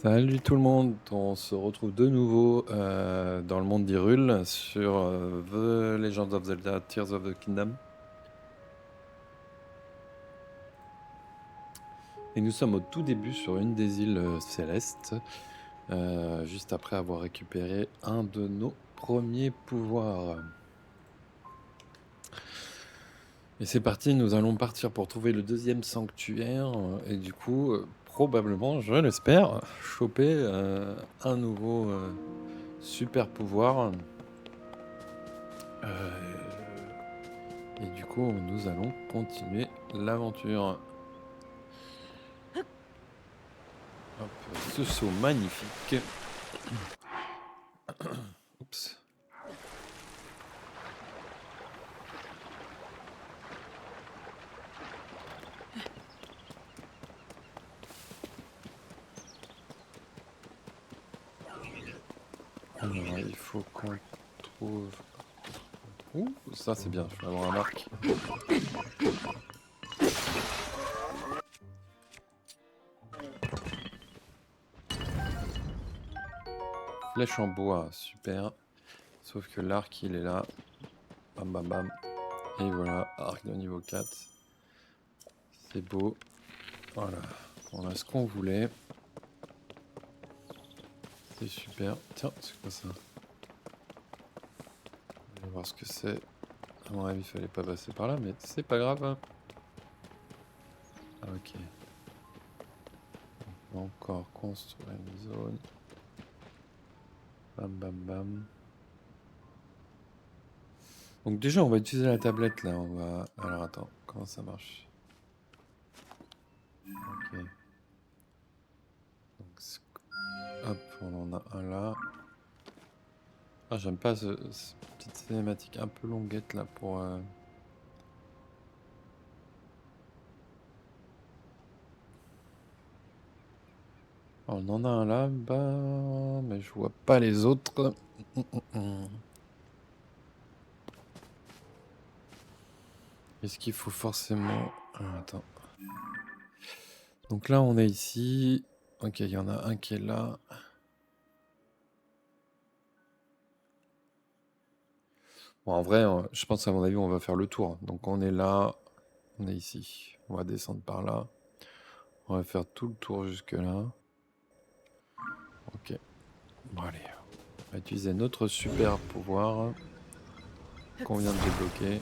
Salut tout le monde, on se retrouve de nouveau dans le monde d'Hyrule sur The Legend of Zelda Tears of the Kingdom. Et nous sommes au tout début sur une des îles célestes, juste après avoir récupéré un de nos premiers pouvoirs. Et c'est parti, nous allons partir pour trouver le deuxième sanctuaire et du coup, probablement, je l'espère, choper un nouveau super pouvoir. Et du coup, nous allons continuer l'aventure. Hop, ce saut magnifique. Oups. Alors, il faut qu'on trouve... Ouh, ça c'est bien, je vais avoir un arc. Flèche en bois, super. Sauf que l'arc, il est là. Bam, bam, bam. Et voilà, arc de niveau 4. C'est beau. Voilà, on a ce qu'on voulait. C'est super. Tiens, c'est quoi ça? On va voir ce que c'est. À mon avis, il fallait pas passer par là, mais c'est pas grave. Hein. Ah, ok. On va encore construire une zone. Bam, bam, bam. Donc déjà, on va utiliser la tablette là. On va. Alors attends, comment ça marche? Ok. Donc, hop, on en a un là. Ah, j'aime pas cette petite cinématique un peu longuette là pour. On en a un là, bah, mais je vois pas les autres. Est-ce qu'il faut forcément. Ah, attends. Donc là, on est ici. Ok, il y en a un qui est là. Bon, en vrai, je pense à mon avis, on va faire le tour. Donc on est là, on est ici. On va descendre par là. On va faire tout le tour jusque là. Ok. Bon allez. On va utiliser notre super pouvoir qu'on vient de débloquer.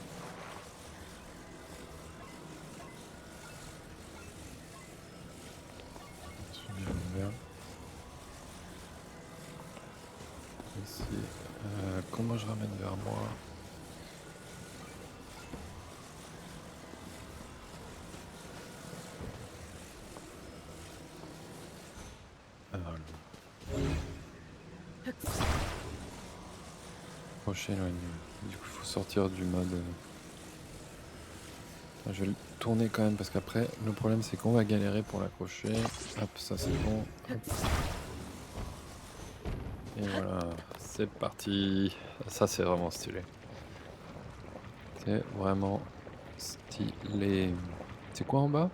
Ici. Comment je ramène vers moi? Alors, crochet éloigné. Du coup, il faut sortir du mode. Je vais le tourner quand même parce qu'après, le problème c'est qu'on va galérer pour l'accrocher. Hop, ça c'est bon. Hop. Et voilà, c'est parti. Ça c'est vraiment stylé. C'est vraiment stylé. C'est quoi en bas?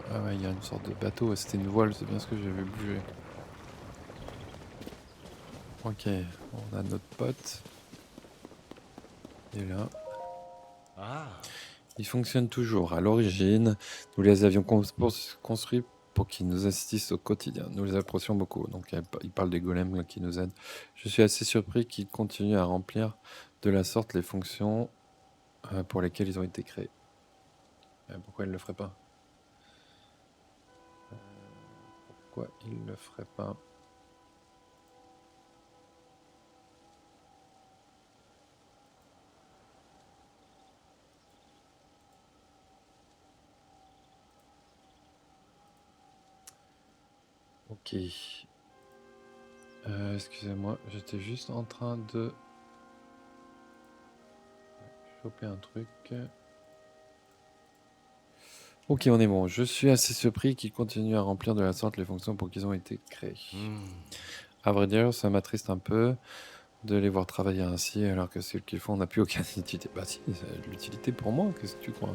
Ah ouais, il y a une sorte de bateau. C'était une voile, c'est bien ce que j'ai vu bouger. Ok, on a notre pote. Il est là. Il fonctionne toujours. À l'origine, nous les avions construits pour qu'ils nous assistent au quotidien. Nous les apprécions beaucoup. Donc il parle des golems là, qui nous aident. Je suis assez surpris qu'ils continuent à remplir de la sorte les fonctions pour lesquelles ils ont été créés. Pourquoi ils ne le feraient pas? Pourquoi ils ne le feraient pas? Ok. Excusez-moi, j'étais juste en train de choper un truc. Ok, on est bon. Je suis assez surpris qu'ils continuent à remplir de la sorte les fonctions pour qu'ils ont été créés. À vrai dire, ça m'attriste un peu. de les voir travailler ainsi alors que ce qu'ils font n'a plus aucune utilité. Bah si, c'est de l'utilité pour moi, qu'est-ce que tu crois?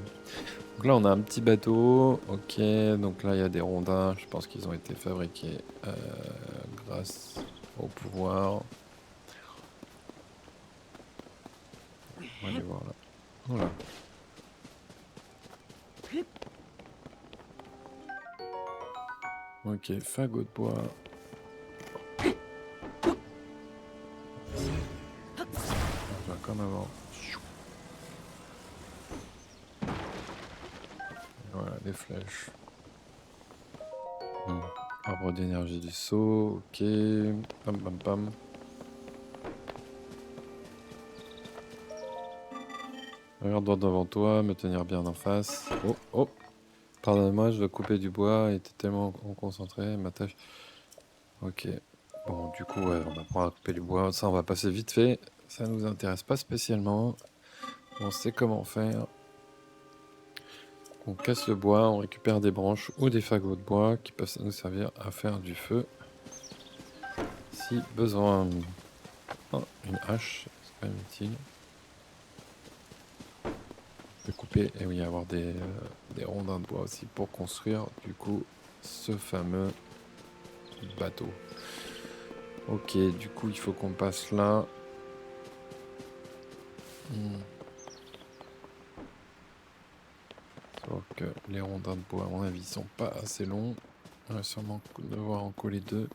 Donc là, on a un petit bateau. Ok, donc là, il y a des rondins. Je pense qu'ils ont été fabriqués grâce au pouvoir. On va aller voir là. Voilà. Ok, fagot de bois. On va comme avant. Voilà, les flèches. Arbre d'énergie du saut. Ok. Pam pam pam. Regarde droit devant toi, me tenir bien en face. Oh, oh. Pardonne-moi, je dois couper du bois. Était tellement concentré, ma tâche. Ok. Bon, du coup, ouais, on apprend à couper du bois. Ça, on va passer vite fait. Ça nous intéresse pas spécialement. On sait comment faire. On casse le bois, on récupère des branches ou des fagots de bois qui peuvent nous servir à faire du feu si besoin. Oh, une hache, c'est quand même utile. Je vais couper et oui, avoir des rondins de bois aussi pour construire du coup ce fameux bateau. Ok, du coup il faut qu'on passe là. Sauf que les rondins de bois à mon avis sont pas assez longs. On va sûrement devoir en coller deux.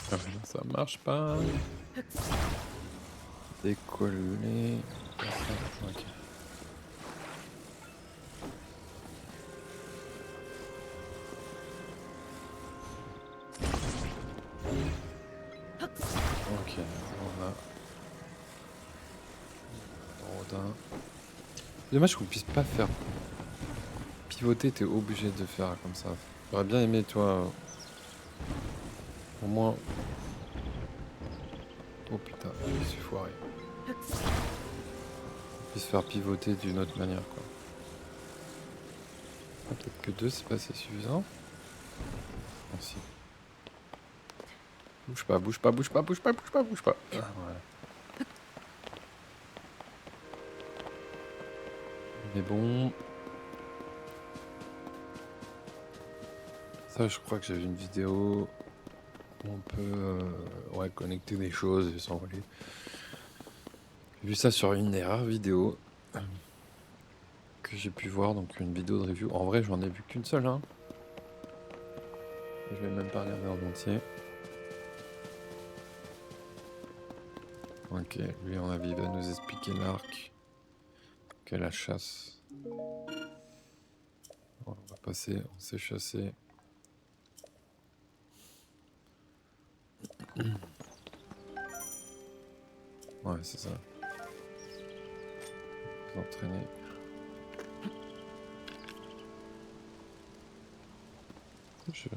Ah ouais, là, ça marche pas. Décoller. Ok. Ok, on a rodin. Dommage qu'on puisse pas faire pivoter, t'es obligé de faire comme ça. J'aurais bien aimé, toi, au moins. Oh putain, je me suis foiré. On puisse faire pivoter d'une autre manière, quoi. Ah, peut-être que deux, c'est pas assez suffisant. Merci. Bouge pas, bouge pas, bouge pas, bouge pas, bouge pas, bouge pas. Ah, voilà. On est bon. Ça, je crois que j'ai vu une vidéo où on peut ouais, connecter des choses et s'envoler. J'ai vu ça sur une des rares vidéos que j'ai pu voir, donc une vidéo de review. En vrai, j'en ai vu qu'une seule, hein. Je vais même pas regarder en entier. Ok, lui, on avis, il va nous expliquer l'arc. Ok, la chasse. On va passer, on sait chasser. Ouais, c'est ça. Vous entraîner. Je...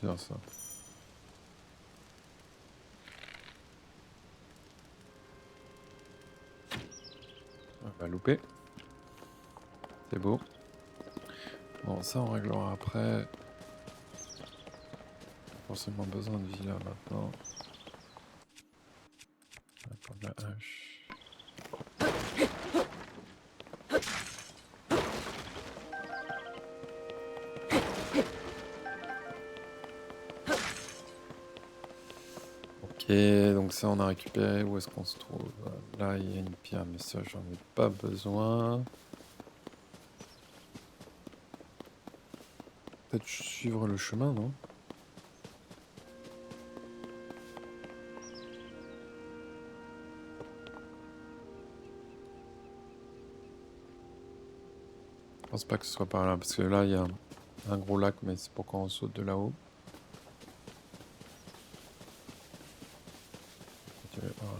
Bien ça. On va louper. C'est beau. Bon, ça on réglera après. Forcément besoin de villa maintenant. On va prendre la hache. Ok, donc ça on a récupéré. Où est-ce qu'on se trouve? Là il y a une pierre, mais ça j'en ai pas besoin. Peut-être suivre le chemin, non? Je pense pas que ce soit par là, parce que là il y a un gros lac, mais c'est pourquoi on saute de là-haut. Voilà.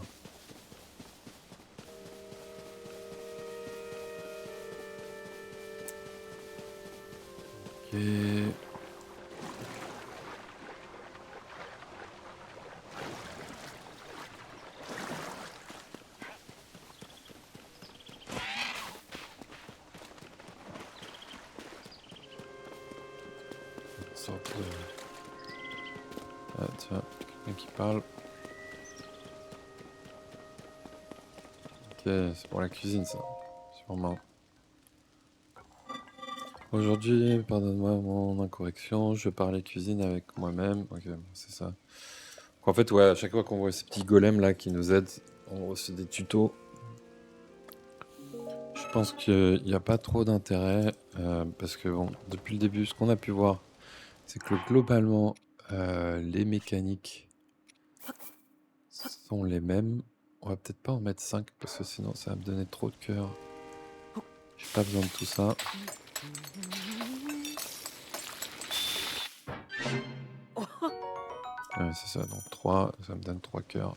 Ok. sorte de... Ah tiens, quelqu'un qui parle. Ok, c'est pour la cuisine ça, sûrement. Aujourd'hui, pardonne-moi mon incorrection, je parlais cuisine avec moi-même. Ok, bon, c'est ça. En fait, ouais, à chaque fois qu'on voit ces petits golems là qui nous aident, on reçoit des tutos. Je pense qu'il n'y a pas trop d'intérêt parce que bon, depuis le début, ce qu'on a pu voir, c'est que globalement, les mécaniques sont les mêmes. On va peut-être pas en mettre 5 parce que sinon ça va me donner trop de cœur. J'ai pas besoin de tout ça. Ouais, c'est ça, donc 3, ça me donne 3 cœurs.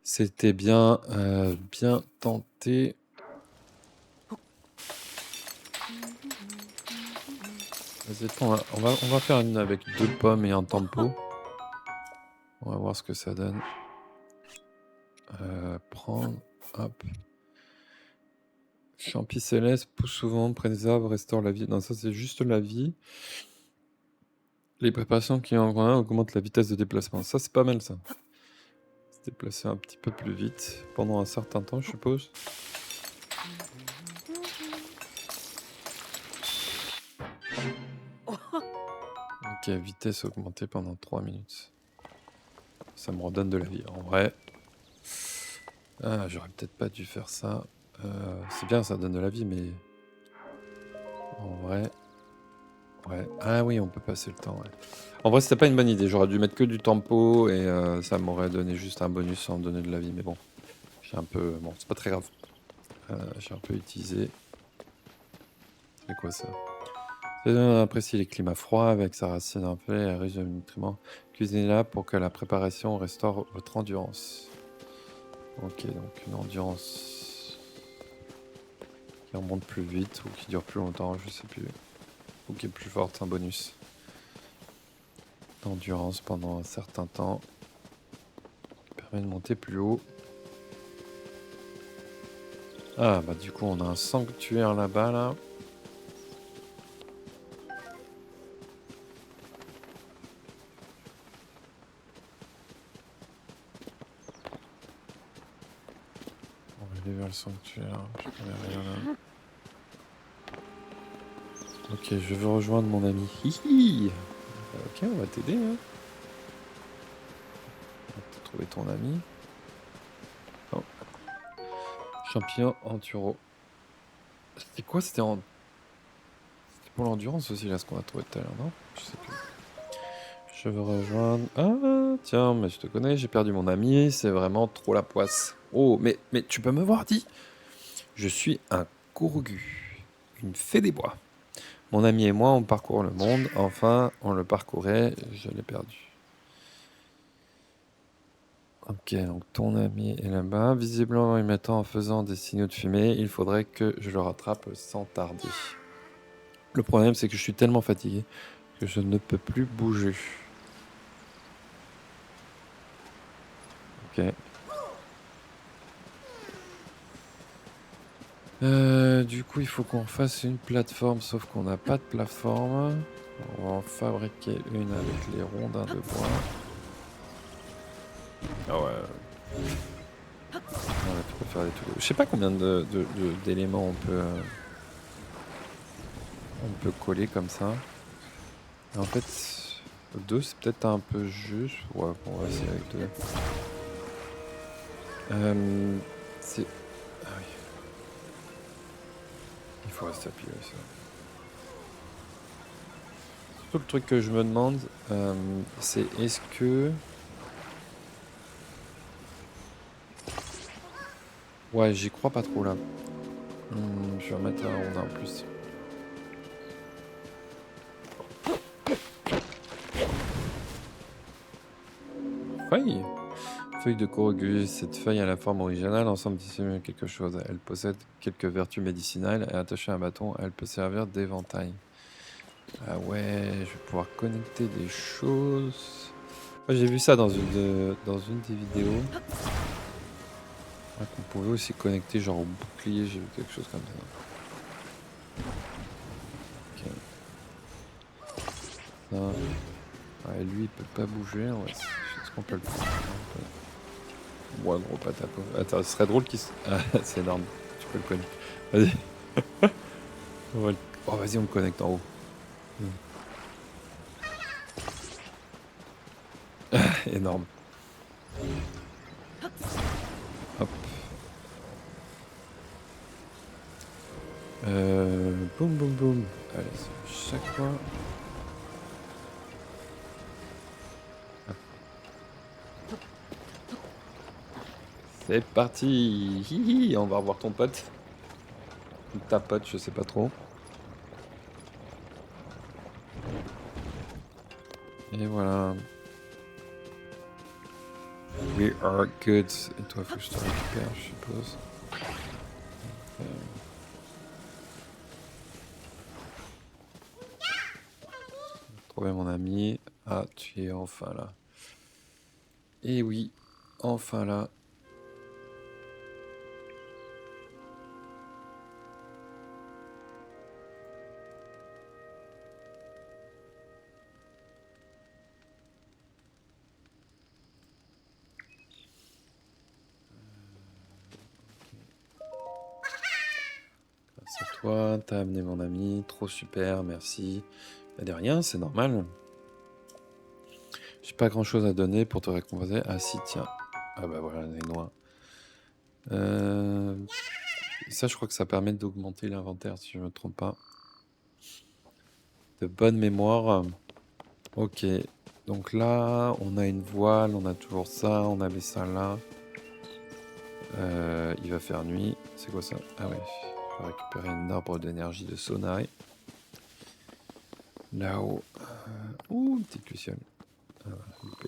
C'était bien, bien tenté. Vas-y, on va faire une avec 2 pommes et un tempo. On va voir ce que ça donne. Prendre, hop. Champi céleste, pousse souvent près des arbres, restaure la vie. Non, ça c'est juste la vie. Les préparations qui en augmentent la vitesse de déplacement. Ça c'est pas mal ça. Se déplacer un petit peu plus vite pendant un certain temps, je suppose. Ok, vitesse augmentée pendant 3 minutes. Ça me redonne de la vie. En vrai, j'aurais peut-être pas dû faire ça. C'est bien, ça donne de la vie, mais en vrai, ouais. Ah oui, on peut passer le temps. Ouais. En vrai, c'était pas une bonne idée. J'aurais dû mettre que du tempo et ça m'aurait donné juste un bonus sans donner de la vie. Mais bon, j'ai un peu. Bon, c'est pas très grave. J'ai un peu utilisé. C'est quoi ça? Apprécie les climats froids avec sa racine un peu et riche de nutriments. Cuisinez-la pour que la préparation restaure votre endurance. Ok, donc une endurance qui remonte plus vite ou qui dure plus longtemps, je sais plus. Ou qui est plus forte, un bonus. D'endurance pendant un certain temps. Qui permet de monter plus haut. Ah bah du coup on a un sanctuaire là-bas là. On va aller vers le sanctuaire. Je connais rien là. Ok, je veux rejoindre mon ami. Hihi. Ok, on va t'aider. Hein. On va trouver ton ami. Oh. Champignon Anturo. C'était quoi? C'était pour l'endurance aussi là ce qu'on a trouvé tout à l'heure, non? Je sais plus. Je veux rejoindre. Ah tiens, mais je te connais, j'ai perdu mon ami, c'est vraiment trop la poisse. Oh, mais tu peux me voir, dis? Je suis un Kourougu, une fée des bois. Mon ami et moi, on parcourt le monde. Enfin, on le parcourait, je l'ai perdu. Ok, donc ton ami est là-bas. Visiblement, il m'attend en faisant des signaux de fumée. Il faudrait que je le rattrape sans tarder. Le problème, c'est que je suis tellement fatigué que je ne peux plus bouger. Ok. Du coup, il faut qu'on fasse une plateforme, sauf qu'on n'a pas de plateforme. On va en fabriquer une avec les rondins de bois. Ah ouais. Ouais, tu peux faire des trucs. Je sais pas combien d'éléments on peut coller comme ça. Et en fait, 2 c'est peut-être un peu juste. Ouais, bon, on va essayer avec 2. C'est... Ah oui. Il faut rester appuyé ça. Surtout le truc que je me demande, c'est est-ce que... Ouais, j'y crois pas trop là. Je vais remettre un rondin en plus. Feuille. Feuille de Kourougus. Cette feuille a la forme originale, ensemble dissimule quelque chose. Elle possède quelques vertus médicinales et attachée à un bâton, elle peut servir d'éventail. Ah ouais, je vais pouvoir connecter des choses. Ouais, j'ai vu ça dans une des vidéos. Ouais, qu'on pouvait aussi connecter genre au bouclier, j'ai vu quelque chose comme ça. Ok. ça. Ouais, lui, il peut pas bouger. Ouais, est-ce qu'on peut le prendre? Ouais, gros patate. Attends, ce serait drôle qu'il se... Ah, c'est énorme. Tu peux le connecter. Vas-y. Oh, vas-y, on le connecte en haut. Énorme. Hop. Boum, boum, boum. Allez, chaque fois. C'est parti. Hihi, on va revoir ton pote. Ou ta pote, je sais pas trop. Et voilà. We are good. Et toi, faut que je te récupère, je suppose. Trouver mon ami. Ah, tu es enfin là. Et oui, enfin là. Grâce à toi, t'as amené mon ami. Trop super, merci. Bah, de rien, c'est normal. J'ai pas grand chose à donner pour te récompenser. Ah si, tiens. Ah bah voilà, les noix. Ça, je crois que ça permet d'augmenter l'inventaire, si je me trompe pas. De bonne mémoire. Ok. Donc là, on a une voile, on a toujours ça, on avait ça là. Il va faire nuit. C'est quoi ça? Ah ouais. Je vais récupérer un arbre d'énergie de Sonai. Là-haut. Ouh, une petite luciole. Ah, loupé.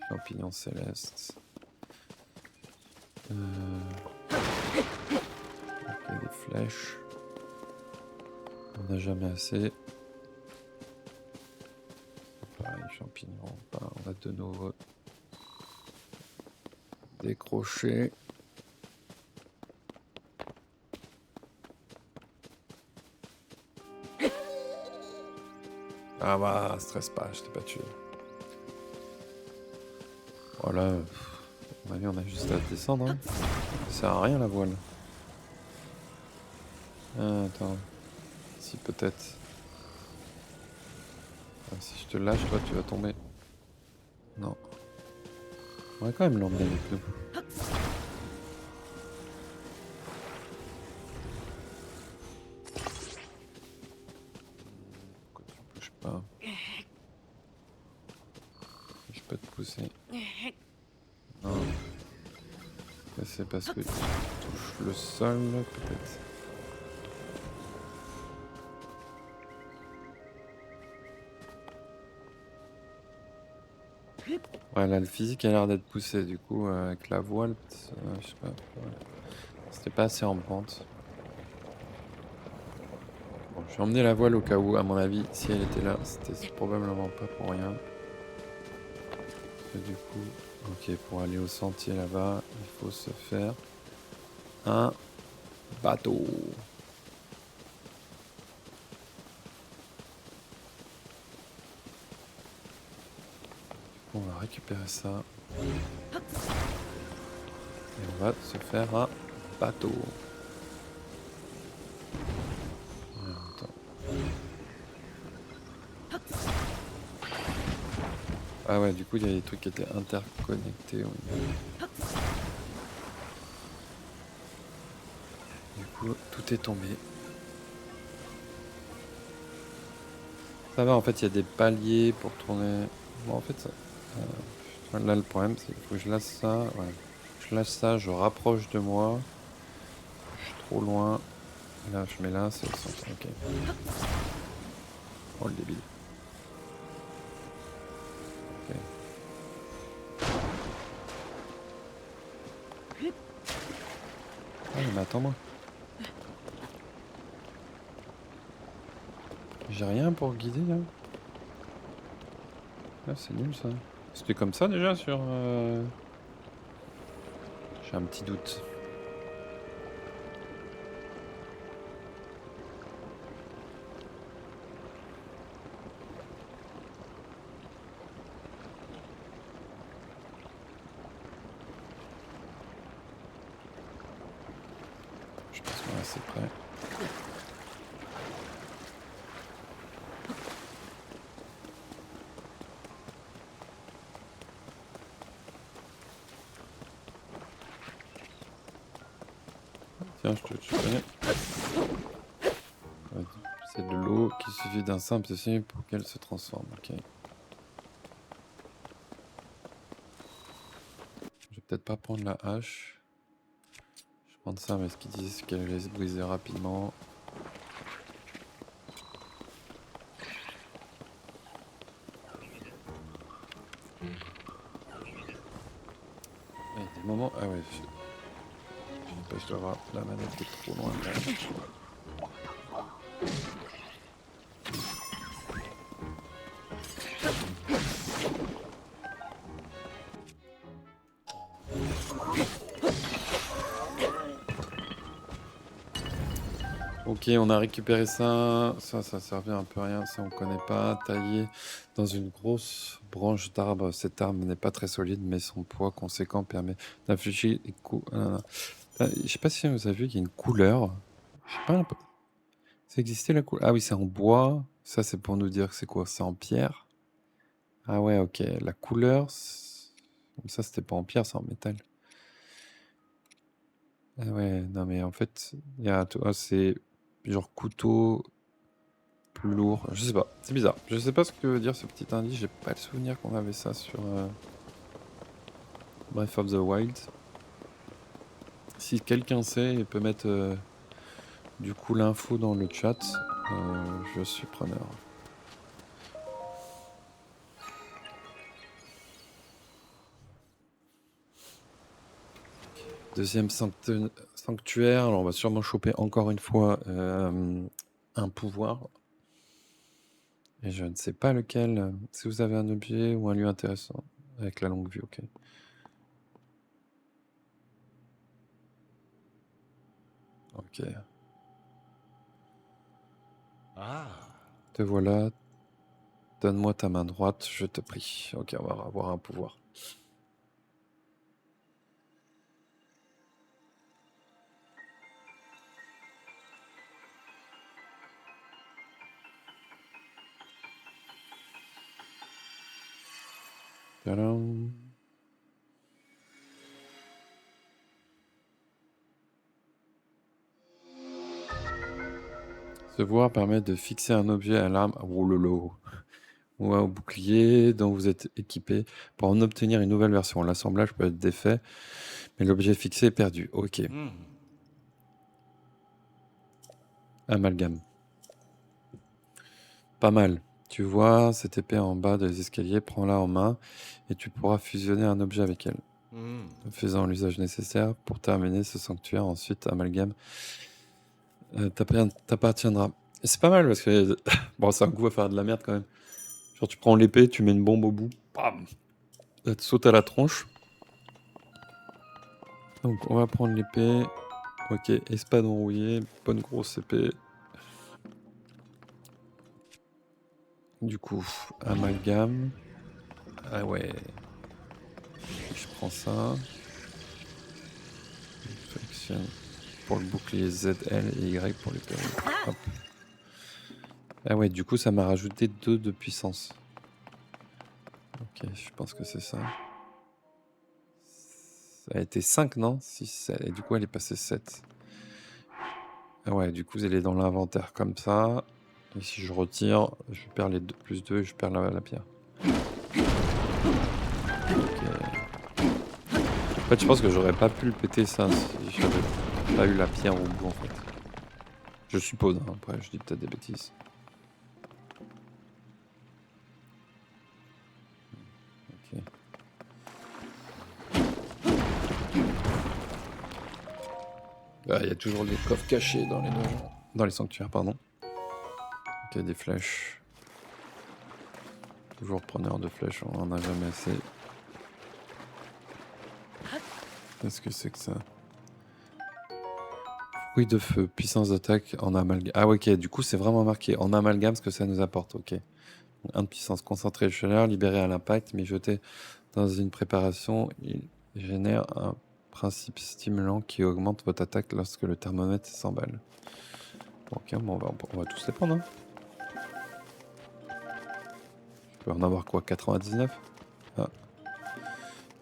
Champignons célestes. Ok, des flèches. On n'a jamais assez. Pareil, champignons. On a de nouveau décroché. Ah bah, stresse pas, je t'ai pas tué. Voilà. À mon avis, on a juste à descendre. Hein. Ça sert à rien la voile. Ah, attends. Si, peut-être. Ah, si je te lâche, toi, tu vas tomber. Non. On va quand même l'emmener avec nous. Pourquoi tu bouges pas? Je peux te pousser. Non. C'est parce que tu touches le sol, peut-être. Ouais, là, le physique a l'air d'être poussé, du coup, avec la voile, je sais pas. Ouais. C'était pas assez en pente. Bon, j'ai emmené la voile au cas où, à mon avis, si elle était là, c'était probablement pas pour rien. Et du coup, ok, pour aller au sentier là-bas, il faut se faire un bateau. On va récupérer ça. Et on va se faire un bateau. Ah ouais, du coup, il y a des trucs qui étaient interconnectés. Oui. Du coup, tout est tombé. Ça va, en fait, il y a des paliers pour tourner. Bon, en fait, ça... là, le problème, c'est qu'il faut que je lâche ça. Ouais. Je lâche ça, je rapproche de moi. Je suis trop loin. Là, je mets là, c'est au centre. Ok. Oh, le débile. Ok. Ah, mais attends-moi. J'ai rien pour guider, là. Ah, c'est nul, ça. C'était comme ça, déjà, sur... J'ai un petit doute. c'est prêt. Tiens, je connais. C'est de l'eau qui suffit d'un simple signe pour qu'elle se transforme. Ok. Je vais peut-être pas prendre la hache. Je vais prendre ça, mais ce qu'ils disent, c'est qu'elle allait se briser rapidement. Il y a des moments. Ah ouais, je sais pas, je dois avoir la manette qui est trop loin. Ok, on a récupéré ça. Ça servait un peu à rien. Ça, on connaît pas. Taillé dans une grosse branche d'arbre. Cette arme n'est pas très solide, mais son poids conséquent permet d'infliger des coups. Je sais pas si vous avez vu qu'il y a une couleur. Je sais pas un peu. Ça existait la couleur. Ah oui, c'est en bois. Ça, c'est pour nous dire que c'est quoi? C'est en pierre. Ah ouais, ok. La couleur. Ça, c'était pas en pierre, c'est en métal. Ah ouais, non, mais en fait, il y a. C'est genre couteau. Plus lourd, je sais pas, c'est bizarre. Je sais pas ce que veut dire ce petit indice, j'ai pas le souvenir qu'on avait ça sur Breath of the Wild. Si quelqu'un sait et peut mettre du coup l'info dans le chat, je suis preneur. Deuxième sanctuaire, alors on va sûrement choper encore une fois un pouvoir. Et je ne sais pas lequel. Si vous avez un objet ou un lieu intéressant avec la longue vue, ok. Ok. Ah. Te voilà. Donne-moi ta main droite, je te prie. Ok, on va avoir un pouvoir. Tadam. Ce pouvoir permet de fixer un objet à l'arme ou au bouclier dont vous êtes équipé pour en obtenir une nouvelle version. L'assemblage peut être défait, mais l'objet fixé est perdu. Ok. Amalgame. Pas mal. Tu vois cette épée en bas des escaliers, prends-la en main et tu pourras fusionner un objet avec elle. Faisant l'usage nécessaire pour terminer ce sanctuaire. Ensuite, amalgame t'appartiendra. Et c'est pas mal parce que bon, c'est un goût à faire de la merde quand même. Genre, tu prends l'épée, tu mets une bombe au bout, bam, elle te saute à la tronche. Donc, on va prendre l'épée. Ok, espadon rouillé, bonne grosse épée. Du coup, amalgame. Ah ouais. Je prends ça. Flexion pour le bouclier ZL et Y pour l'épée. Hop. Ah ouais, du coup, ça m'a rajouté 2 de puissance. Ok, je pense que c'est ça. Ça a été 5, non? 6, 7. Et du coup, elle est passée 7. Ah ouais, du coup, elle est dans l'inventaire comme ça. Et si je retire, je perds les 2 plus 2 et je perds la pierre. Ok. En fait, je pense que j'aurais pas pu le péter ça si j'avais pas eu la pierre au bout, en fait. Je suppose, hein. Après, je dis peut-être des bêtises. Ok. Il y a toujours des coffres cachés dans les donjons. Dans les sanctuaires, pardon. Ok, des flèches. Toujours preneur de flèches, on en a jamais assez. Qu'est-ce que c'est que ça? Fruit de feu, puissance d'attaque en amalgame. Ah ok, du coup c'est vraiment marqué en amalgame ce que ça nous apporte, ok. 1 de puissance, concentrée de chaleur, libérée à l'impact, mais jetée dans une préparation, il génère un principe stimulant qui augmente votre attaque lorsque le thermomètre s'emballe. Ok, bon, on va tous les prendre. Hein. Je peux en avoir quoi, 99? Ah,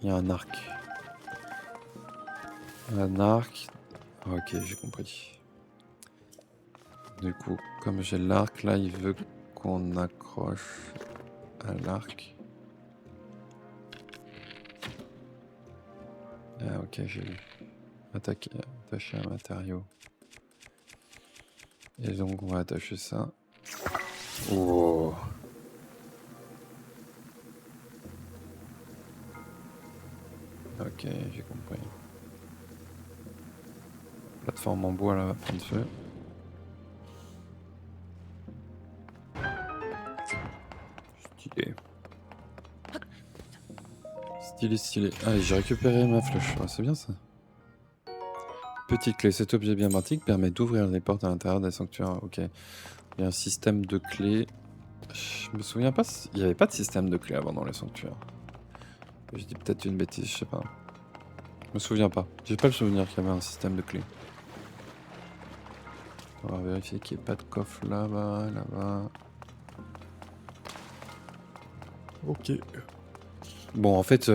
il y a un arc. Un arc. Ok, j'ai compris. Du coup, comme j'ai l'arc, là, il veut qu'on accroche à l'arc. Ah, ok, j'ai vu. Attacher un matériau. Et donc, on va attacher ça. Oh! Ok, j'ai compris. Plateforme en bois, là, va prendre feu. Stylé. Stylé, stylé. Allez, j'ai récupéré ma flèche. Ah, c'est bien ça. Petite clé. Cet objet bien pratique permet d'ouvrir les portes à l'intérieur des sanctuaires. Ok. Il y a un système de clés. Je me souviens pas. Il n'y avait pas de système de clés avant dans les sanctuaires. Je dis peut-être une bêtise, je sais pas. Je me souviens pas. J'ai pas le souvenir qu'il y avait un système de clés. On va vérifier qu'il n'y ait pas de coffre là-bas, là-bas. Ok. Bon, en fait,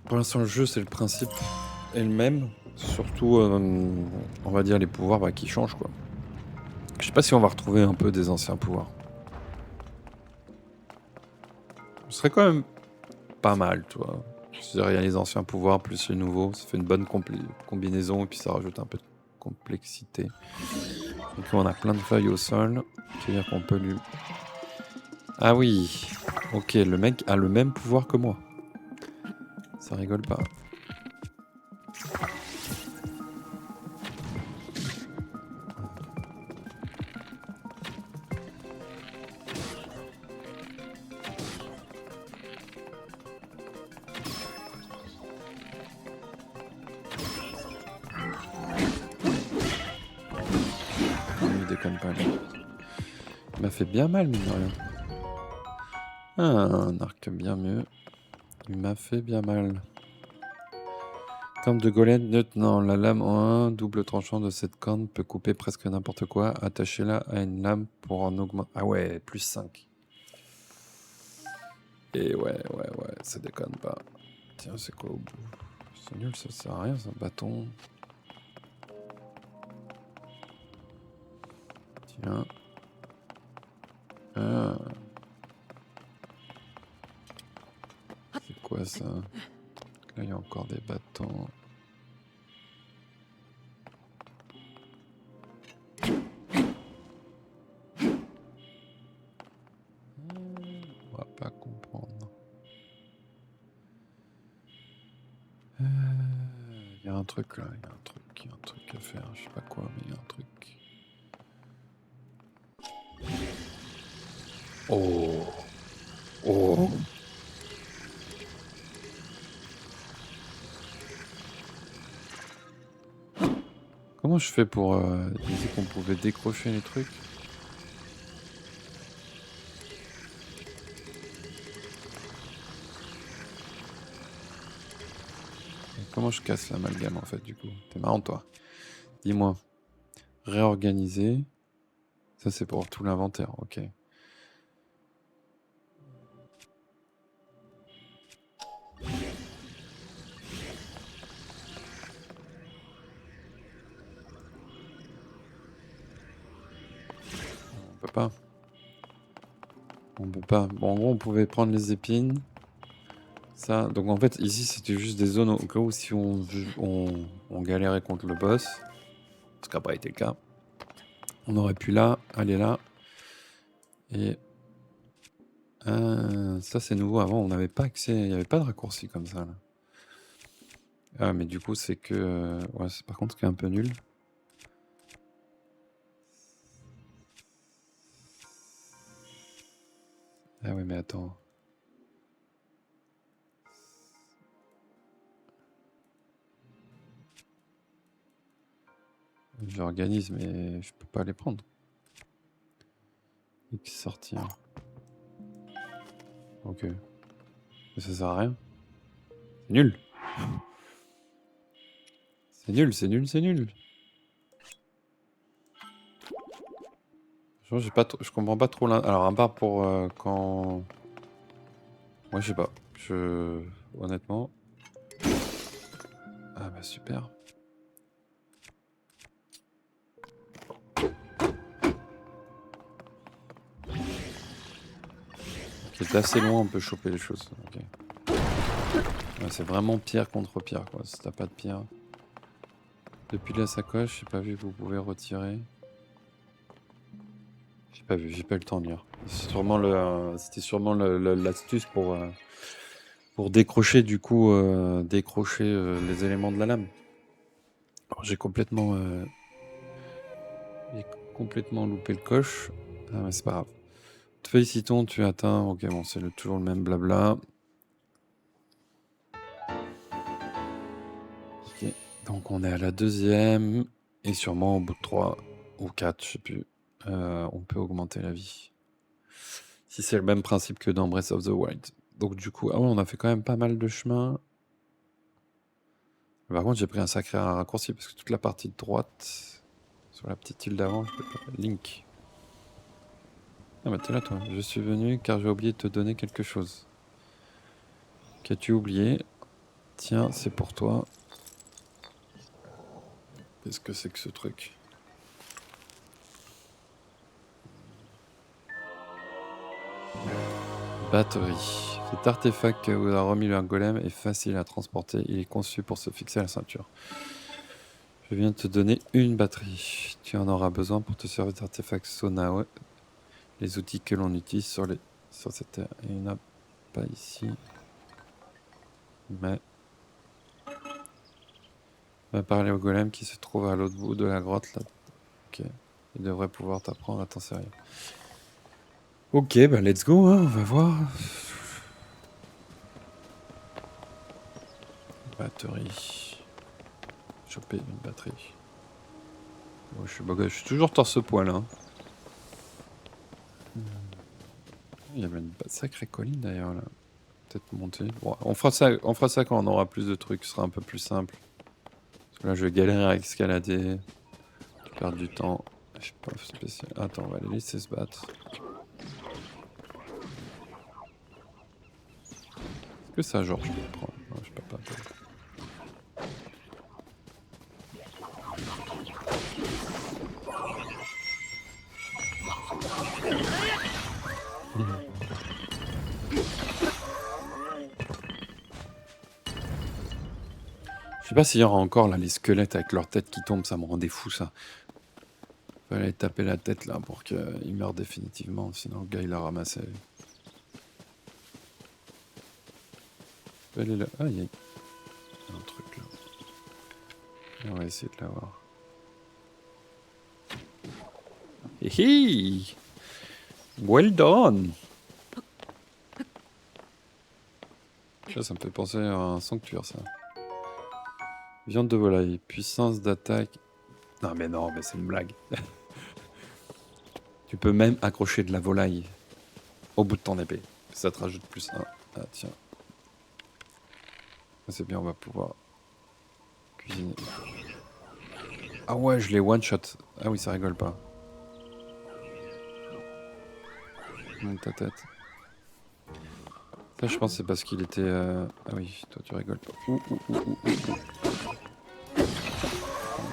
pour l'instant, le jeu, c'est le principe est le même. Surtout, on va dire les pouvoirs qui changent, quoi. Je sais pas si on va retrouver un peu des anciens pouvoirs. Ce serait quand même pas mal, tu vois. C'est-à-dire, il y a les anciens pouvoirs plus les nouveaux. Ça fait une bonne combinaison et puis ça rajoute un peu de complexité. Donc on a plein de feuilles au sol. C'est-à-dire qu'on peut lui... Ah oui. Ok, le mec a le même pouvoir que moi. Ça rigole pas. Il déconne pas, lui. Il m'a fait bien mal, mine de rien. Ah, un arc bien mieux. Il m'a fait bien mal. Corne de golem, lieutenant. La lame en 1, double tranchant de cette corne peut couper presque n'importe quoi. Attachez-la à une lame pour en augmenter. Ah ouais, plus 5. Et ouais, ça déconne pas. Tiens, c'est quoi au bout? C'est nul, ça sert à rien, c'est un bâton. Tiens. Ah. C'est quoi ça? Là, il y a encore des bâtons. On va pas comprendre. Il y a un truc là, il y a un truc à faire, je sais pas quoi, mais il y a un truc. Oh! Oh! Comment je fais pour... il disait qu'on pouvait décrocher les trucs. Comment je casse l'amalgame en fait du coup? T'es marrant toi. Dis-moi. Réorganiser. Ça c'est pour tout l'inventaire, ok. On peut pas. On peut pas. Bon, en gros, on pouvait prendre les épines. Ça. Donc en fait, ici, c'était juste des zones au cas où si on galérait contre le boss. Ce qui n'a pas été le cas. On aurait pu là, aller là. Et... ça, c'est nouveau. Avant, on n'avait pas accès. Il n'y avait pas de raccourci comme ça. Là. Ah, mais du coup, c'est que... ouais, c'est par contre ce qui est un peu nul. Ah oui, mais attends. J'organise, mais je peux pas les prendre. X sortir. Ok. Mais ça sert à rien. C'est nul. C'est nul, c'est nul, c'est nul. J'ai pas je comprends pas trop alors à part pour quand... Moi je sais pas. Honnêtement... Ah bah super. Ok, t'es assez loin, on peut choper les choses. Ok. Ouais, c'est vraiment pierre contre pierre quoi. Si t'as pas de pierre. Depuis la sacoche, j'ai pas vu que vous pouvez retirer. J'ai pas vu, j'ai pas eu le temps de lire. C'était sûrement l'astuce pour décrocher du coup les éléments de la lame. Alors, j'ai complètement loupé le coche. Ah mais c'est pas grave. Te félicitons, tu as atteint. Ok bon c'est toujours le même blabla. Ok. Donc on est à la deuxième et sûrement au bout de 3 ou 4, je sais plus. On peut augmenter la vie. Si c'est le même principe que dans Breath of the Wild. Donc du coup, ah ouais, on a fait quand même pas mal de chemin. Par contre, j'ai pris un sacré raccourci parce que toute la partie de droite, sur la petite île d'avant, je peux pas... Link. Ah bah t'es là toi. Je suis venu car j'ai oublié de te donner quelque chose. Qu'as-tu oublié? Tiens, c'est pour toi. Qu'est-ce que c'est que ce truc? Batterie. Cet artefact que vous a remis le golem est facile à transporter. Il est conçu pour se fixer à la ceinture. Je viens de te donner une batterie. Tu en auras besoin pour te servir d'artefact Sonawe. Les outils que l'on utilise sur cette terre. Il n'y en a pas ici. Mais... On va parler au golem qui se trouve à l'autre bout de la grotte là. Ok. Il devrait pouvoir t'apprendre à t'en servir. Ok, bah let's go, hein, on va voir. Batterie. Choper une batterie. Bon, je suis toujours torse-poil. Hein. Il y avait une sacrée colline d'ailleurs là. Peut-être monter. Bon, on fera ça quand on aura plus de trucs, ce sera un peu plus simple. Parce que là, je galère à escalader. Je perds du temps. Je sais pas spécial. Attends, on va les laisser se battre. Est-ce que ça, genre, je peux le prendre? Non, je peux pas. Je sais pas s'il y aura encore là les squelettes avec leur tête qui tombe, ça me rendait fou ça. Fallait taper la tête là pour qu'il meure définitivement, sinon le gars il l'a ramassé. Elle est là. Ah, il y a un truc là. On va essayer de l'avoir. Hihi! Well done! Ça me fait penser à un sanctuaire ça. Viande de volaille, puissance d'attaque. Non, mais c'est une blague. Tu peux même accrocher de la volaille au bout de ton épée. Ça te rajoute plus 1. Ah tiens. C'est bien, on va pouvoir cuisiner. Ah ouais, je l'ai one shot. Ah oui, ça rigole pas. Monte ta tête. Ça, je pense, c'est parce qu'il était. Ah oui, toi, tu rigoles pas. Ouh.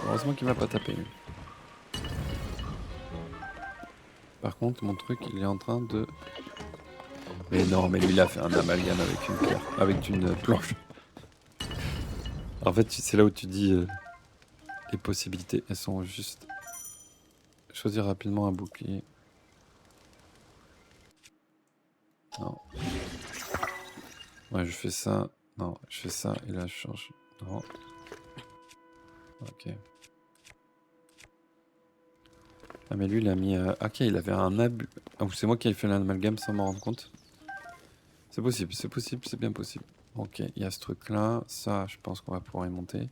Heureusement qu'il m'a pas tapé, lui. Par contre, mon truc, il est en train de. Mais non, mais lui, il a fait un amalgame avec une pierre, avec une planche. En fait, c'est là où tu dis les possibilités. Elles sont juste. Choisir rapidement un bouclier. Non. Ouais, je fais ça. Non, je fais ça et là, je change. Non. Ok. Ah, mais lui, il a mis. Ok, il avait un abus. Ah, c'est moi qui ai fait l'amalgame sans m'en rendre compte. C'est possible, c'est bien possible. Ok, il y a ce truc-là. Ça, je pense qu'on va pouvoir y monter.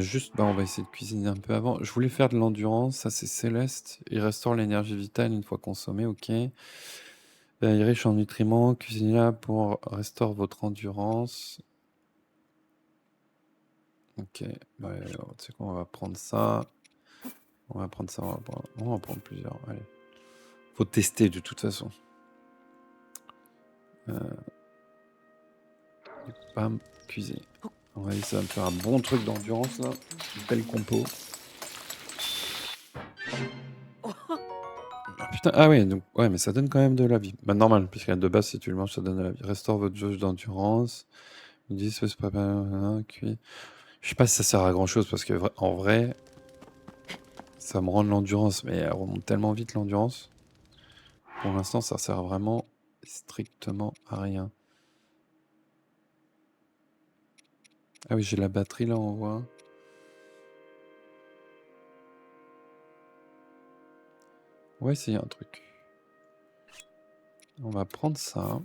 Juste, on va essayer de cuisiner un peu avant. Je voulais faire de l'endurance. Ça, c'est Céleste. Il restaure l'énergie vitale une fois consommée. Ok. Il est riche en nutriments. Cuisinez-la pour restaurer votre endurance. Ok, ouais, tu sais quoi, on va prendre ça. On va prendre ça, on va prendre plusieurs. Allez. Faut tester de toute façon. Pas m'épuiser. Ouais, ça va me faire un bon truc d'endurance là. Une belle compo. Ah putain, ah ouais, donc ouais, mais ça donne quand même de la vie. Bah normal, puisqu'à de base, si tu le manges, ça donne de la vie. Restaure votre jauge d'endurance. 10, c'est pas mal, cuit. Je sais pas si ça sert à grand chose parce que en vrai, ça me rend de l'endurance, mais elle remonte tellement vite l'endurance. Pour l'instant, ça sert vraiment strictement à rien. Ah oui, j'ai la batterie là, on voit. On va essayer un truc. On va prendre ça.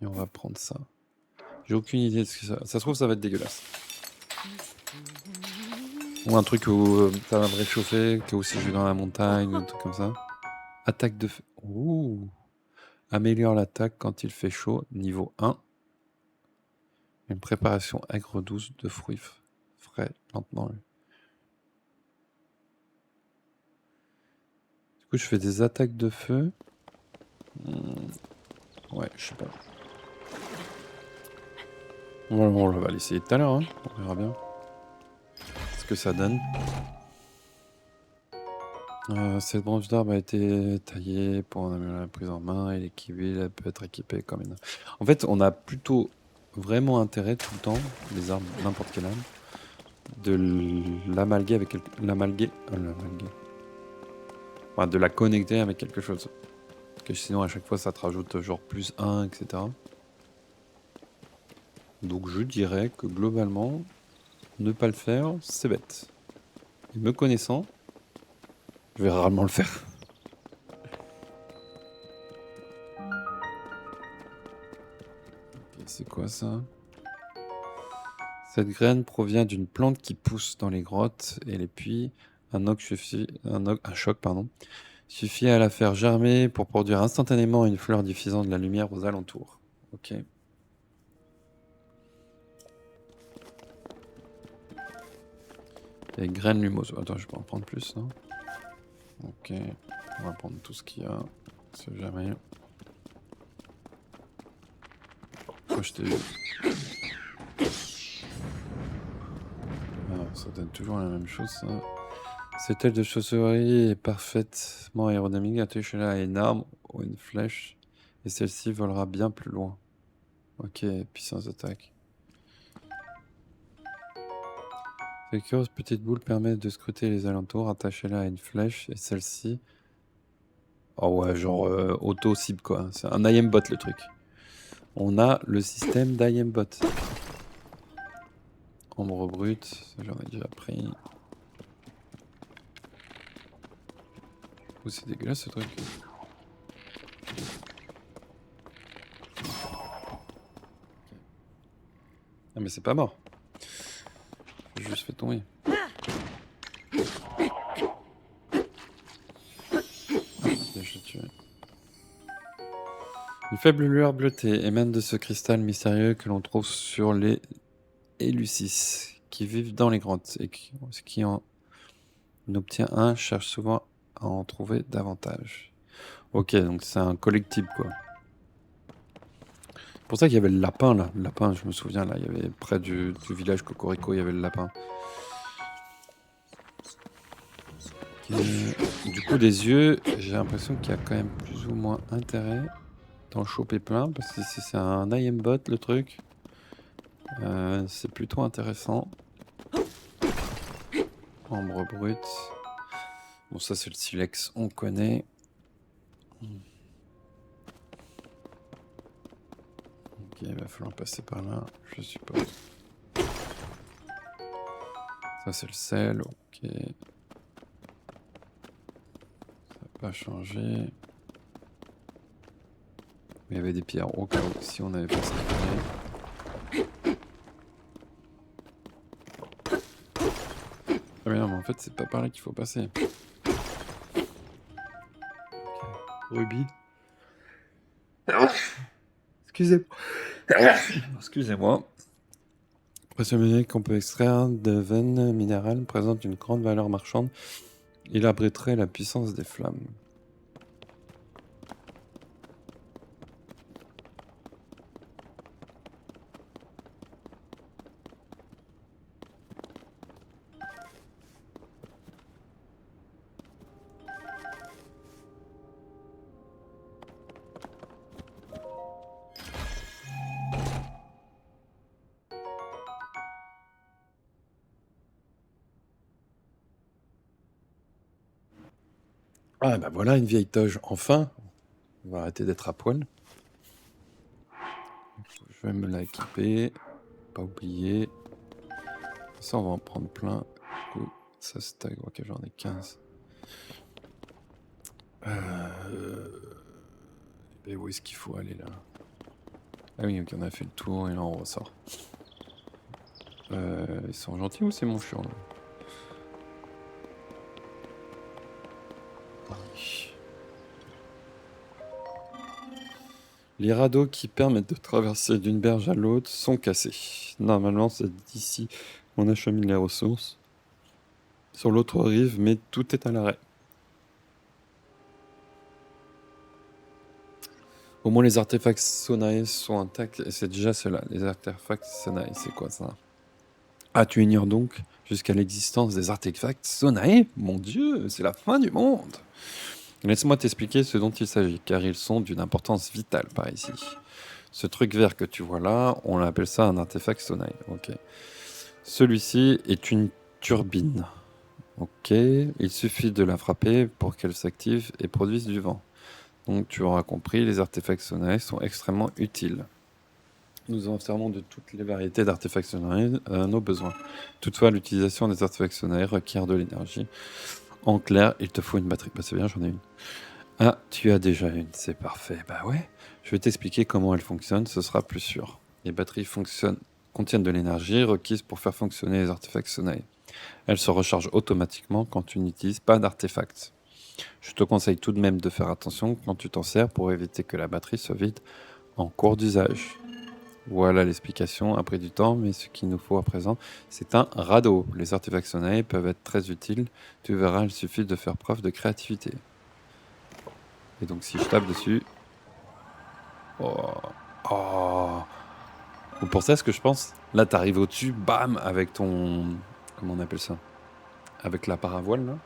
Et on va prendre ça. J'ai aucune idée de ce que ça... Ça se trouve, ça va être dégueulasse. Ou un truc où ça va me réchauffer, que aussi je vais dans la montagne, ou un truc comme ça. Attaque de feu. Ouh. Améliore l'attaque quand il fait chaud, niveau 1. Une préparation aigre douce de fruits frais, lentement. Du coup, je fais des attaques de feu. Ouais, je sais pas. On va l'essayer tout à l'heure, hein. On verra bien ce que ça donne. Cette branche d'arbre a été taillée pour améliorer la prise en main et elle peut être équipée comme une... En fait, on a plutôt vraiment intérêt tout le temps, les armes, n'importe quelle arme, de l'amalguer avec enfin, de la connecter avec quelque chose. Parce que sinon, à chaque fois, ça te rajoute genre plus 1, etc. Donc je dirais que globalement, ne pas le faire, c'est bête. Et me connaissant, je vais rarement le faire. Ok, c'est quoi ça? Cette graine provient d'une plante qui pousse dans les grottes et les puits. Un choc, suffit à la faire germer pour produire instantanément une fleur diffusant de la lumière aux alentours. Ok. Et graines lumose. Attends, je peux en prendre plus, non? Ok. On va prendre tout ce qu'il y a. C'est jamais. Pourquoi je t'ai vu? Ah, ça donne toujours la même chose, ça. Cette aile de chauve-souris est parfaitement aérodynamique. Attachez-la à une arme ou une flèche et celle-ci volera bien plus loin. Ok, puissance d'attaque. Cette curieuse petite boule permet de scruter les alentours. Attachez-la à une flèche et celle-ci... Oh ouais, genre auto-cible quoi. C'est un IM-bot le truc. On a le système d'IM-bot. Ombre brute, ça j'en ai déjà pris. Oh, c'est dégueulasse ce truc. Ah mais c'est pas mort. J'ai juste fait tomber. Déjà tué. Une faible lueur bleutée émane de ce cristal mystérieux que l'on trouve sur les Eleusis, qui vivent dans les grottes et qui en obtient un cherche souvent à en trouver davantage. Ok, donc c'est un collectible quoi. C'est pour ça qu'il y avait le lapin là. Le lapin, je me souviens là, il y avait près du village Cocorico, il y avait le lapin. Du coup, des yeux, j'ai l'impression qu'il y a quand même plus ou moins intérêt d'en choper plein parce que si c'est un IM-bot le truc, c'est plutôt intéressant. Ambre brute. Bon, ça c'est le silex, on connaît. Ok, il va falloir passer par là, je suppose. Ça c'est le sel, ok. Ça n'a pas changé. Mais il y avait des pierres au cas où, si on n'avait pas sélectionné. Ah mais non, mais en fait c'est pas par là qu'il faut passer. Ruby. Excusez-moi. Excusez-moi. Précieux minerai qu'on peut extraire de veines minérales présente une grande valeur marchande. Il abriterait la puissance des flammes. Ah bah voilà une vieille toge, enfin. On va arrêter d'être à poil. Je vais me la équiper. Pas oublier. Ça, on va en prendre plein. Du coup, ça stack. Ok, j'en ai 15. Et où est-ce qu'il faut aller là? Ah oui, ok, on a fait le tour et là on ressort. Ils sont gentils ou c'est mon chiant là? Les radeaux qui permettent de traverser d'une berge à l'autre sont cassés. Normalement, c'est d'ici qu'on achemine les ressources sur l'autre rive, mais tout est à l'arrêt. Au moins, les artefacts Sonae sont intacts, et c'est déjà cela. Les artefacts Sonae, c'est quoi ça? Ah, tu ignores donc jusqu'à l'existence des artefacts Sonae? Mon Dieu, c'est la fin du monde! Laisse-moi t'expliquer ce dont il s'agit, car ils sont d'une importance vitale par ici. Ce truc vert que tu vois là, on appelle ça un artefact Sonae. Ok. Celui-ci est une turbine. Ok. Il suffit de la frapper pour qu'elle s'active et produise du vent. Donc tu auras compris, les artefacts Sonae sont extrêmement utiles. Nous en servons de toutes les variétés d'artefacts Sonae à nos besoins. Toutefois, l'utilisation des artefacts Sonae requiert de l'énergie. En clair, il te faut une batterie. Bah c'est bien, j'en ai une. Ah, tu as déjà une, c'est parfait. Bah ouais, je vais t'expliquer comment elle fonctionne, ce sera plus sûr. Les batteries contiennent de l'énergie requise pour faire fonctionner les artefacts Sonae. Elles se rechargent automatiquement quand tu n'utilises pas d'artefacts. Je te conseille tout de même de faire attention quand tu t'en sers pour éviter que la batterie se vide en cours d'usage. Voilà l'explication, après du temps, mais ce qu'il nous faut à présent, c'est un radeau. Les artefacts Sonae peuvent être très utiles, tu verras, il suffit de faire preuve de créativité. Et donc si je tape dessus... Oh, oh. Vous pensez à ce que je pense? Là, t'arrives au-dessus, bam, avec ton... Comment on appelle ça? Avec la paravoile, là.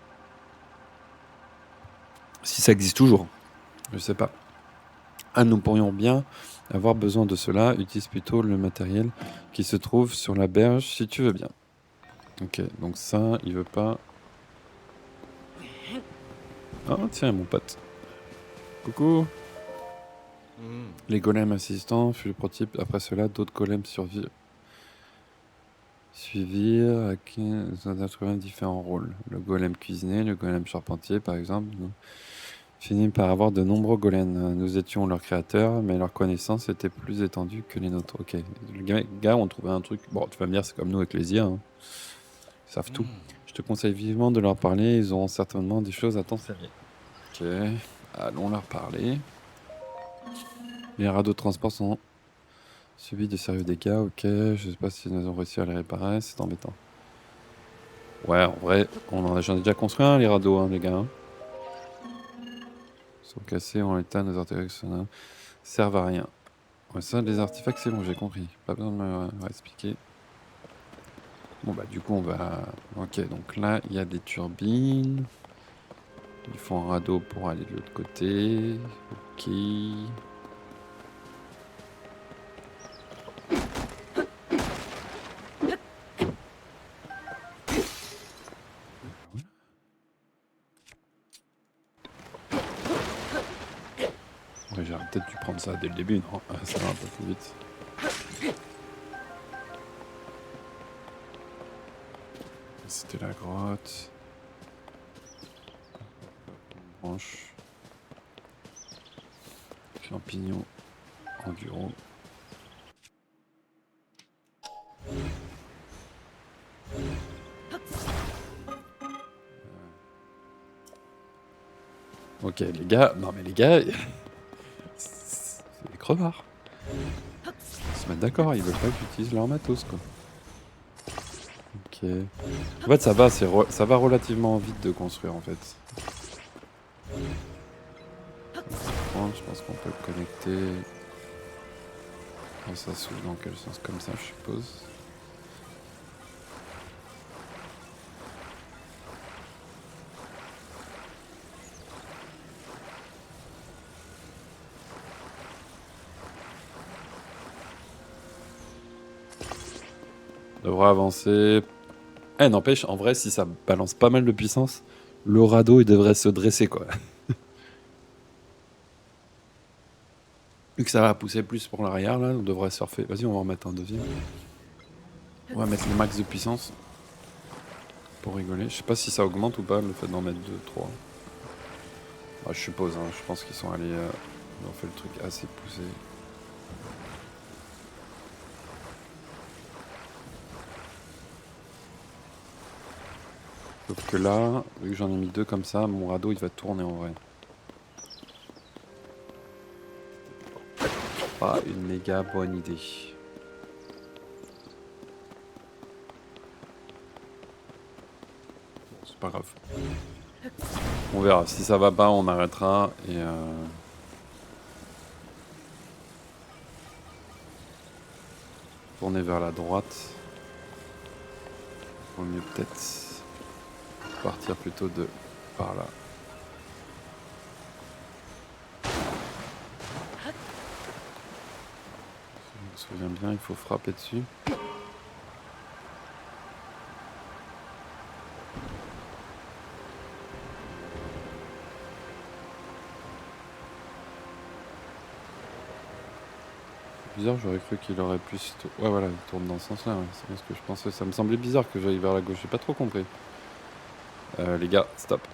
Si ça existe toujours, je sais pas. Ah, nous pourrions bien avoir besoin de cela. Utilise plutôt le matériel qui se trouve sur la berge, si tu veux bien. Ok, donc ça, il veut pas... Ah, tiens, mon pote. Coucou. Les golems assistants furent le prototype. Après cela, d'autres golems suivirent à qui nous avons trouvé différents rôles. Le golem cuisinier, le golem charpentier, par exemple, nous finîmes par avoir de nombreux golems. Nous étions leurs créateurs, mais leur connaissance était plus étendue que les nôtres. Ok, les gars ont trouvé un truc. Bon, tu vas me dire, c'est comme nous avec les IA, hein. Ils savent tout. Je te conseille vivement de leur parler, ils auront certainement des choses à t'enseigner. Ok, allons leur parler. Les radeaux de transport sont subis de sérieux dégâts, ok. Je sais pas si nous avons réussi à les réparer, c'est embêtant. Ouais, en vrai, j'en ai déjà construit un, les radeaux, hein, les gars. Ils sont cassés en l'état, nos artefacts servent à rien. Ouais, ça, les artefacts, c'est bon, j'ai compris. Pas besoin de me expliquer. Bon, bah, du coup, on va... Ok, donc là, il y a des turbines. Il faut un radeau pour aller de l'autre côté. Ok. Ouais, j'aurais peut-être dû prendre ça dès le début, non? Ça va un peu plus vite. C'était la grotte. Branche. Champignon. Enduro. Ok, les gars. Non, mais les gars. C'est des crevards. Ils se mettent d'accord, ils veulent pas que j'utilise leur matos, quoi. Ok. En fait, ça va, ça va relativement vite de construire en fait. Je pense qu'on peut le connecter. Quand ça s'ouvre dans quel sens? Comme ça, je suppose. Devrait avancer. Eh, n'empêche, en vrai, si ça balance pas mal de puissance, le radeau, il devrait se dresser, quoi. Vu que ça va pousser plus pour l'arrière, là, on devrait surfer. Vas-y, on va en mettre un deuxième. On va mettre le max de puissance. Pour rigoler. Je sais pas si ça augmente ou pas, le fait d'en mettre 2, 3. Ah, je suppose, hein, je pense qu'ils sont allés... ils ont fait le truc assez poussé. Sauf que là, vu que j'en ai mis 2 comme ça, mon radeau, il va tourner en vrai. Pas une méga bonne idée. C'est pas grave. On verra. Si ça va pas, on arrêtera et tourner vers la droite. Vaut mieux peut-être partir plutôt de par là. Si je me souviens bien, il faut frapper dessus. Bizarre, j'aurais cru qu'il aurait plus... Ouais, voilà, il tourne dans ce sens-là, ouais. C'est bien ce que je pensais. Ça me semblait bizarre que j'aille vers la gauche, j'ai pas trop compris. Les gars, stop.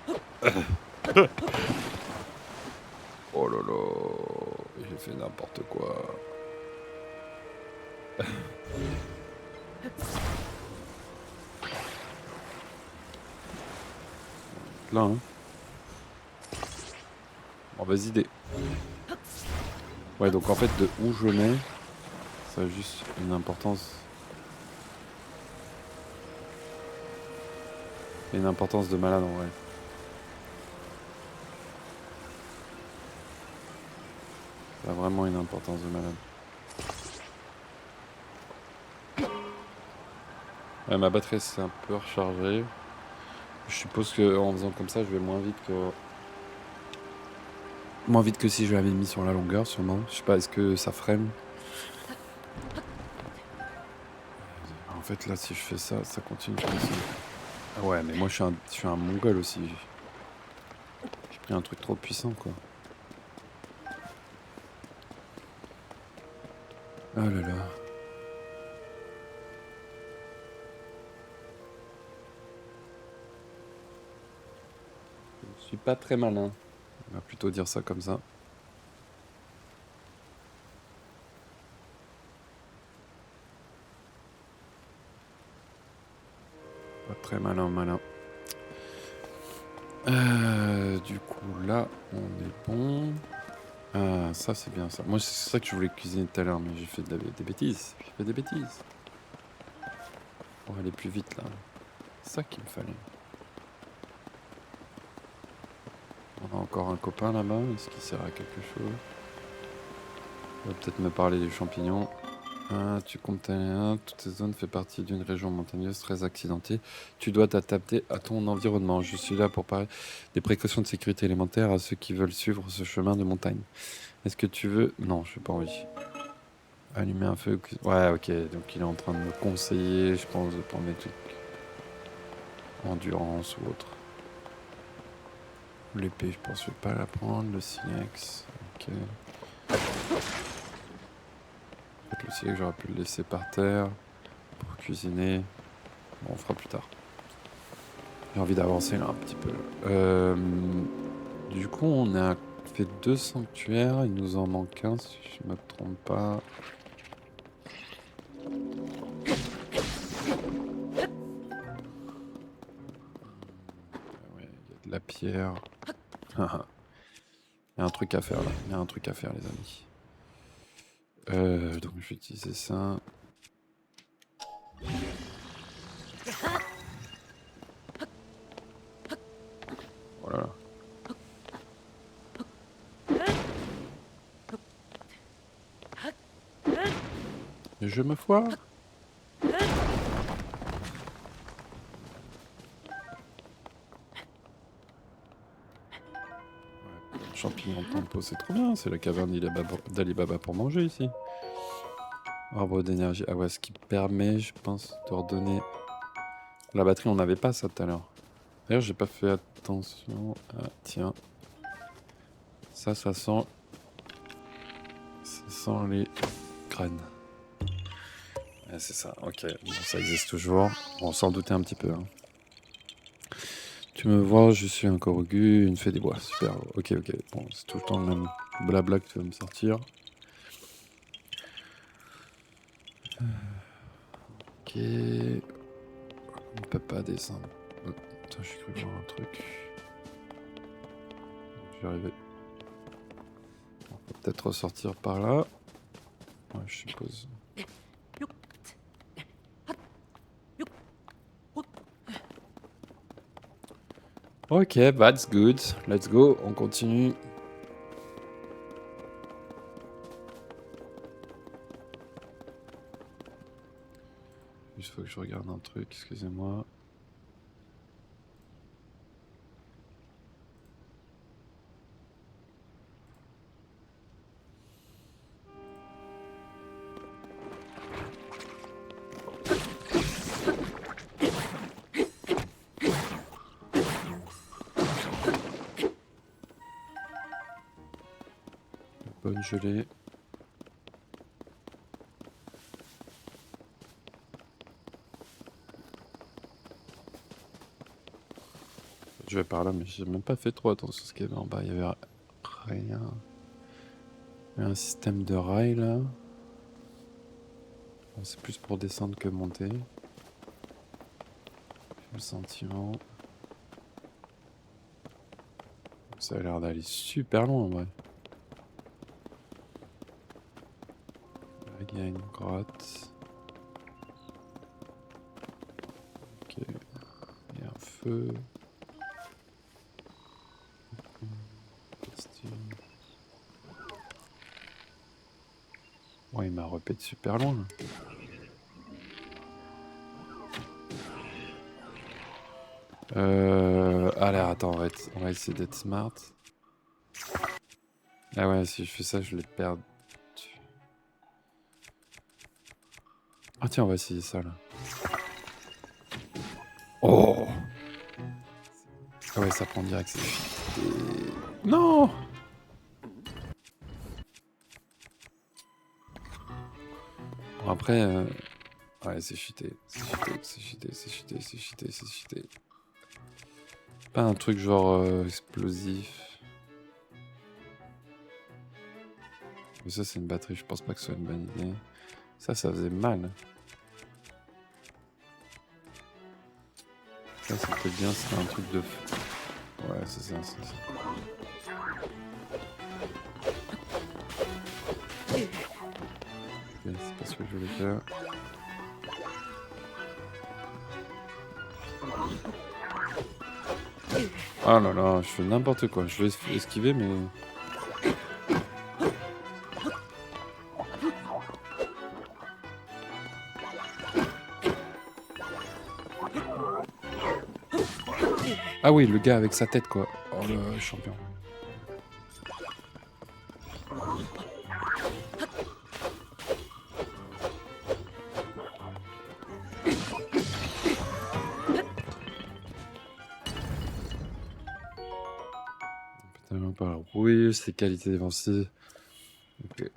Oh là là, j'ai fait n'importe quoi. Là, hein. Mauvaise idée. Ouais, donc en fait, de où je mets, ça a juste une importance. Une importance de malade en vrai. Ça a vraiment une importance de malade. Ouais, ma batterie s'est un peu rechargée. Je suppose qu'en faisant comme ça, je vais moins vite que... Moins vite que si je l'avais mis sur la longueur, sûrement. Je sais pas, est-ce que ça freine? En fait, là, si je fais ça, ça continue comme ça. Ah ouais, mais moi, je suis un mongol aussi. J'ai pris un truc trop puissant, quoi. Oh là là. Je suis pas très malin. On va plutôt dire ça comme ça. Pas très malin, malin. Du coup, là, on est bon. Ah, ça, c'est bien ça. Moi, c'est ça que je voulais cuisiner tout à l'heure, mais j'ai fait des bêtises. J'ai fait des bêtises. Pour aller plus vite, là. C'est ça qu'il me fallait. On a encore un copain là-bas. Est-ce qu'il sert à quelque chose? Il va peut-être me parler des champignons. Ah, tu comptes aller. Toute cette zone fait partie d'une région montagneuse très accidentée. Tu dois t'adapter à ton environnement. Je suis là pour parler des précautions de sécurité élémentaires à ceux qui veulent suivre ce chemin de montagne. Est-ce que tu veux... Non, je n'ai pas envie. Allumer un feu. Ouais, ok. Donc il est en train de me conseiller, je pense, de prendre des trucs. Endurance ou autre. L'épée, je pense que je vais pas la prendre. Le silex. Ok. Le silex, j'aurais pu le laisser par terre pour cuisiner. Bon, on fera plus tard. J'ai envie d'avancer là un petit peu. Du coup, on a fait 2 sanctuaires. Il nous en manque un, si je me trompe pas. Ouais, il y a de la pierre. Il y a un truc à faire là. Il y a un truc à faire, les amis. Donc je vais utiliser ça. Oh là là. Et je me foire. Champignons tempo, c'est trop bien. C'est la caverne d'Ali Baba pour manger ici. Arbre d'énergie. Ah ouais, ce qui permet, je pense, de redonner... La batterie, on n'avait pas ça tout à l'heure. D'ailleurs, j'ai pas fait attention. Ah, tiens. Ça sent... Ça sent les graines. Ouais, c'est ça, ok. Bon, ça existe toujours. Bon, on s'en doutait un petit peu. Hein. Tu me vois, je suis un Korogu, une fée des bois. Super, ok. Bon, c'est tout le temps le même blabla que tu vas me sortir. Ok. On peut pas descendre. Attends, j'ai cru voir un truc. Je vais arriver. On peut peut-être ressortir par là. Ouais, je suppose. Ok, that's good. Let's go, on continue. Il faut que je regarde un truc, excusez-moi. Bonne gelée. Je vais par là, mais j'ai même pas fait trop attention à ce qu'il y avait en bas. Il y avait rien. Il y avait un système de rails là. Bon, c'est plus pour descendre que monter. J'ai le sentiment. Ça a l'air d'aller super loin en vrai. Là, il y a une grotte. Ok. Il y a un feu. Ouais, il m'a repété super loin. Allez, attends, on va essayer d'être smart. Ah ouais, si je fais ça, je vais perdre. Ah tiens, on va essayer ça là. Oh! Ah ouais, ça prend direct. Non! Bon, après, ouais, c'est cheaté. C'est cheaté. Pas un truc genre explosif. Mais ça, c'est une batterie, je pense pas que ce soit une bonne idée. Ça faisait mal. Ça, c'était bien, c'était un truc de feu. Ouais, c'est ça. Ok, c'est pas ce que je voulais faire. Oh là là, je fais n'importe quoi. Je vais esquiver, mais... Ah oui, le gars avec sa tête, quoi. Oh, le champion. Peut-être pas. Oui, c'est qualité défensive. Ok.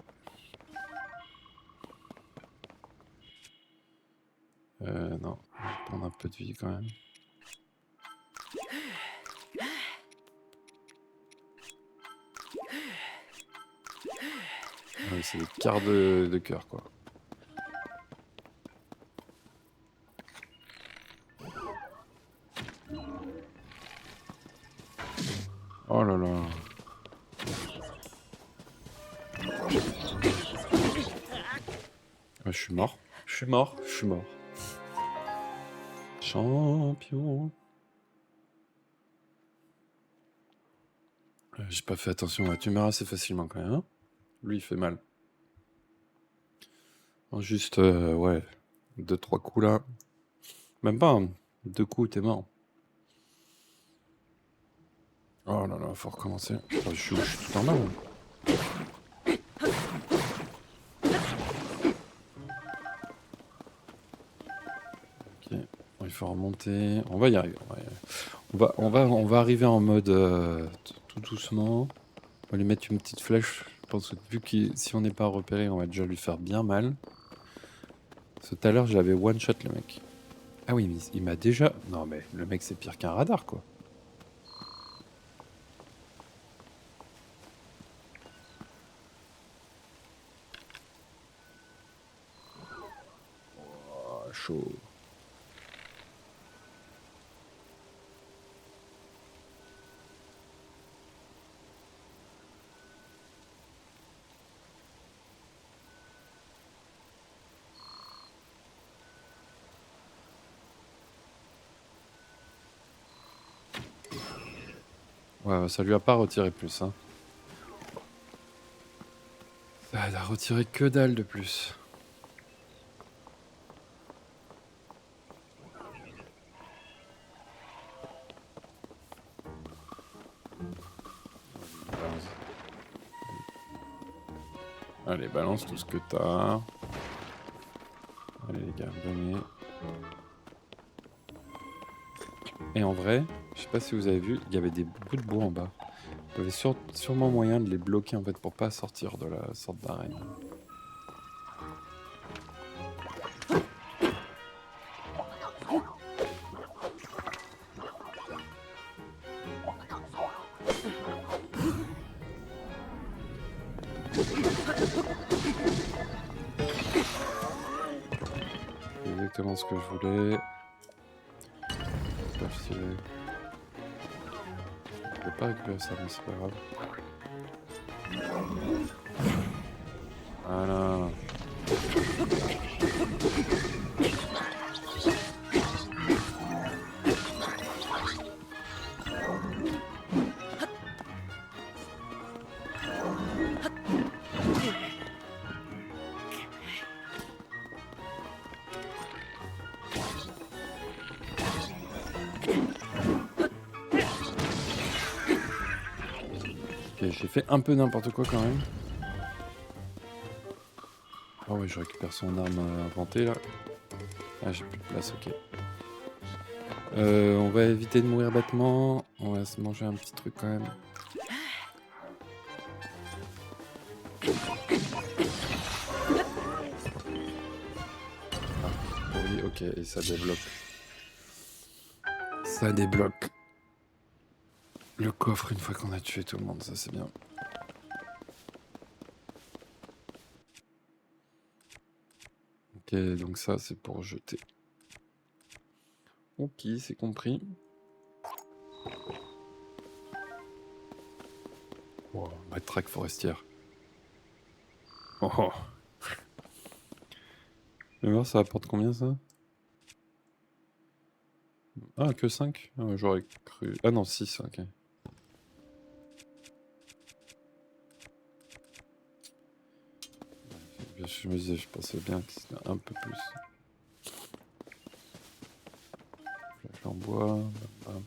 Non. Je vais prendre un peu de vie, quand même. Ouais, c'est des quarts de cœur, quoi. Oh là là. Je suis mort. Champion. J'ai pas fait attention, tu meurs assez facilement quand même. Hein, lui, il fait mal. En juste, ouais, 2-3 coups là. Même pas, hein. 2 coups, t'es mort. Oh là là, faut recommencer. Oh, je suis tout normal. Ok, bon, il faut remonter. On va y arriver. On va arriver en mode tout doucement. On va lui mettre une petite flèche. Je pense que vu que si on n'est pas repéré, on va déjà lui faire bien mal. Parce que tout à l'heure, j'avais one shot le mec. Ah oui, mais il m'a déjà. Non, mais le mec, c'est pire qu'un radar, quoi. Oh, chaud. Ouais, ça lui a pas retiré plus, hein. Ça a retiré que dalle de plus. Allez, balance tout ce que t'as. Allez les gars, venez. Et en vrai, je sais pas si vous avez vu, il y avait des bouts de bois en bas. Il y avait sûrement moyen de les bloquer en fait pour pas sortir de la sorte d'arène. C'est exactement ce que je voulais. Pas stylé. Je vais pas récupérer ça, mais c'est pas grave. Voilà. Ok, j'ai fait un peu n'importe quoi quand même. Oh oui, je récupère son arme inventée là. Ah, j'ai plus de place, ok. On va éviter de mourir bêtement. On va se manger un petit truc quand même. Ah, oui, ok, et ça débloque. Ça débloque le coffre une fois qu'on a tué tout le monde, ça c'est bien. Ok, donc ça c'est pour jeter. Ok, c'est compris. Oh, matraque forestière. Oh, oh. Mais voir, ça apporte combien ça? Ah, que 5? Ah, j'aurais cru. Ah non, 6, ok. Je me disais, je pensais bien que c'était un peu plus. Flèche en bois. Bam.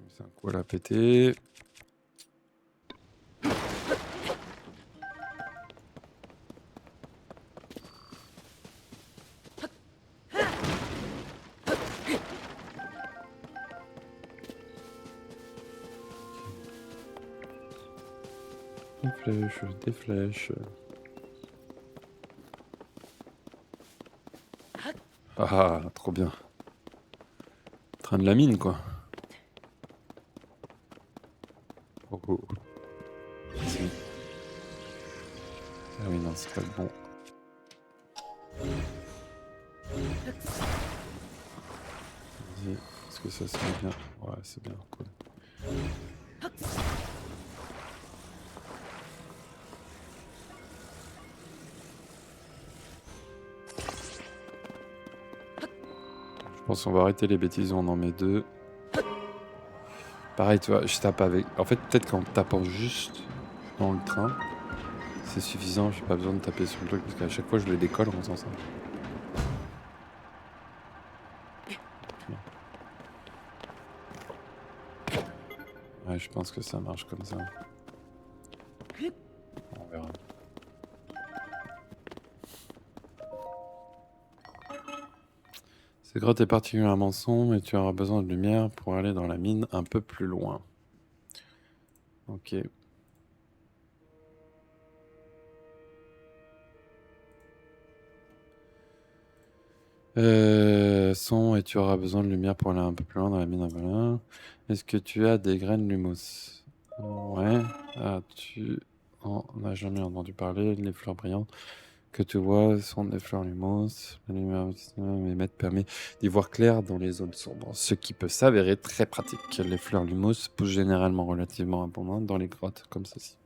C'est un coup à la péter. Des flèches, des flèches. Ah, trop bien. Train de la mine, quoi. Oh, oh. Vas-y. Ah oui, non, c'est pas le bon. Est-ce que ça se met bien? Ouais, c'est bien, cool. Je pense qu'on va arrêter les bêtises, on en met 2. Pareil, tu vois, je tape avec... En fait, peut-être qu'en tapant juste dans le train, c'est suffisant, j'ai pas besoin de taper sur le truc, parce qu'à chaque fois, je le décolle en faisant ça. Ouais, je pense que ça marche comme ça. On verra. Cette grotte est particulièrement sombre et tu auras besoin de lumière pour aller dans la mine un peu plus loin. Ok. Son et tu auras besoin de lumière pour aller un peu plus loin dans la mine un peu loin. Est-ce que tu as des graines lumos? Ouais. Ah, tu en as jamais entendu parler. Les fleurs brillantes que tu vois sont des fleurs lumos. La lumière émettre permet d'y voir clair dans les zones sombres, ce qui peut s'avérer très pratique. Les fleurs lumos poussent généralement relativement abondantes dans les grottes comme ceci.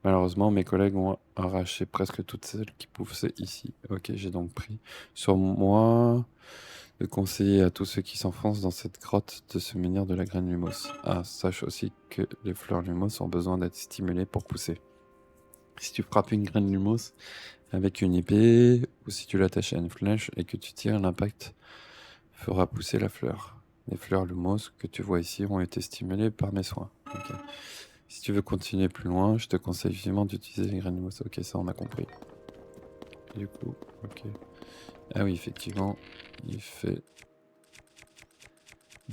Malheureusement, mes collègues ont arraché presque toutes celles qui poussaient ici. Ok, j'ai donc pris sur moi de conseiller à tous ceux qui s'enfoncent dans cette grotte de se munir de la graine lumos. Ah, sache aussi que les fleurs lumos ont besoin d'être stimulées pour pousser. Si tu frappes une graine lumos avec une épée ou si tu l'attaches à une flèche et que tu tires, l'impact fera pousser la fleur. Les fleurs lumos que tu vois ici ont été stimulées par mes soins. Ok. Si tu veux continuer plus loin, je te conseille vivement d'utiliser les graines lumos. Ok, ça on a compris. Du coup, ok. Ah oui, effectivement, il fait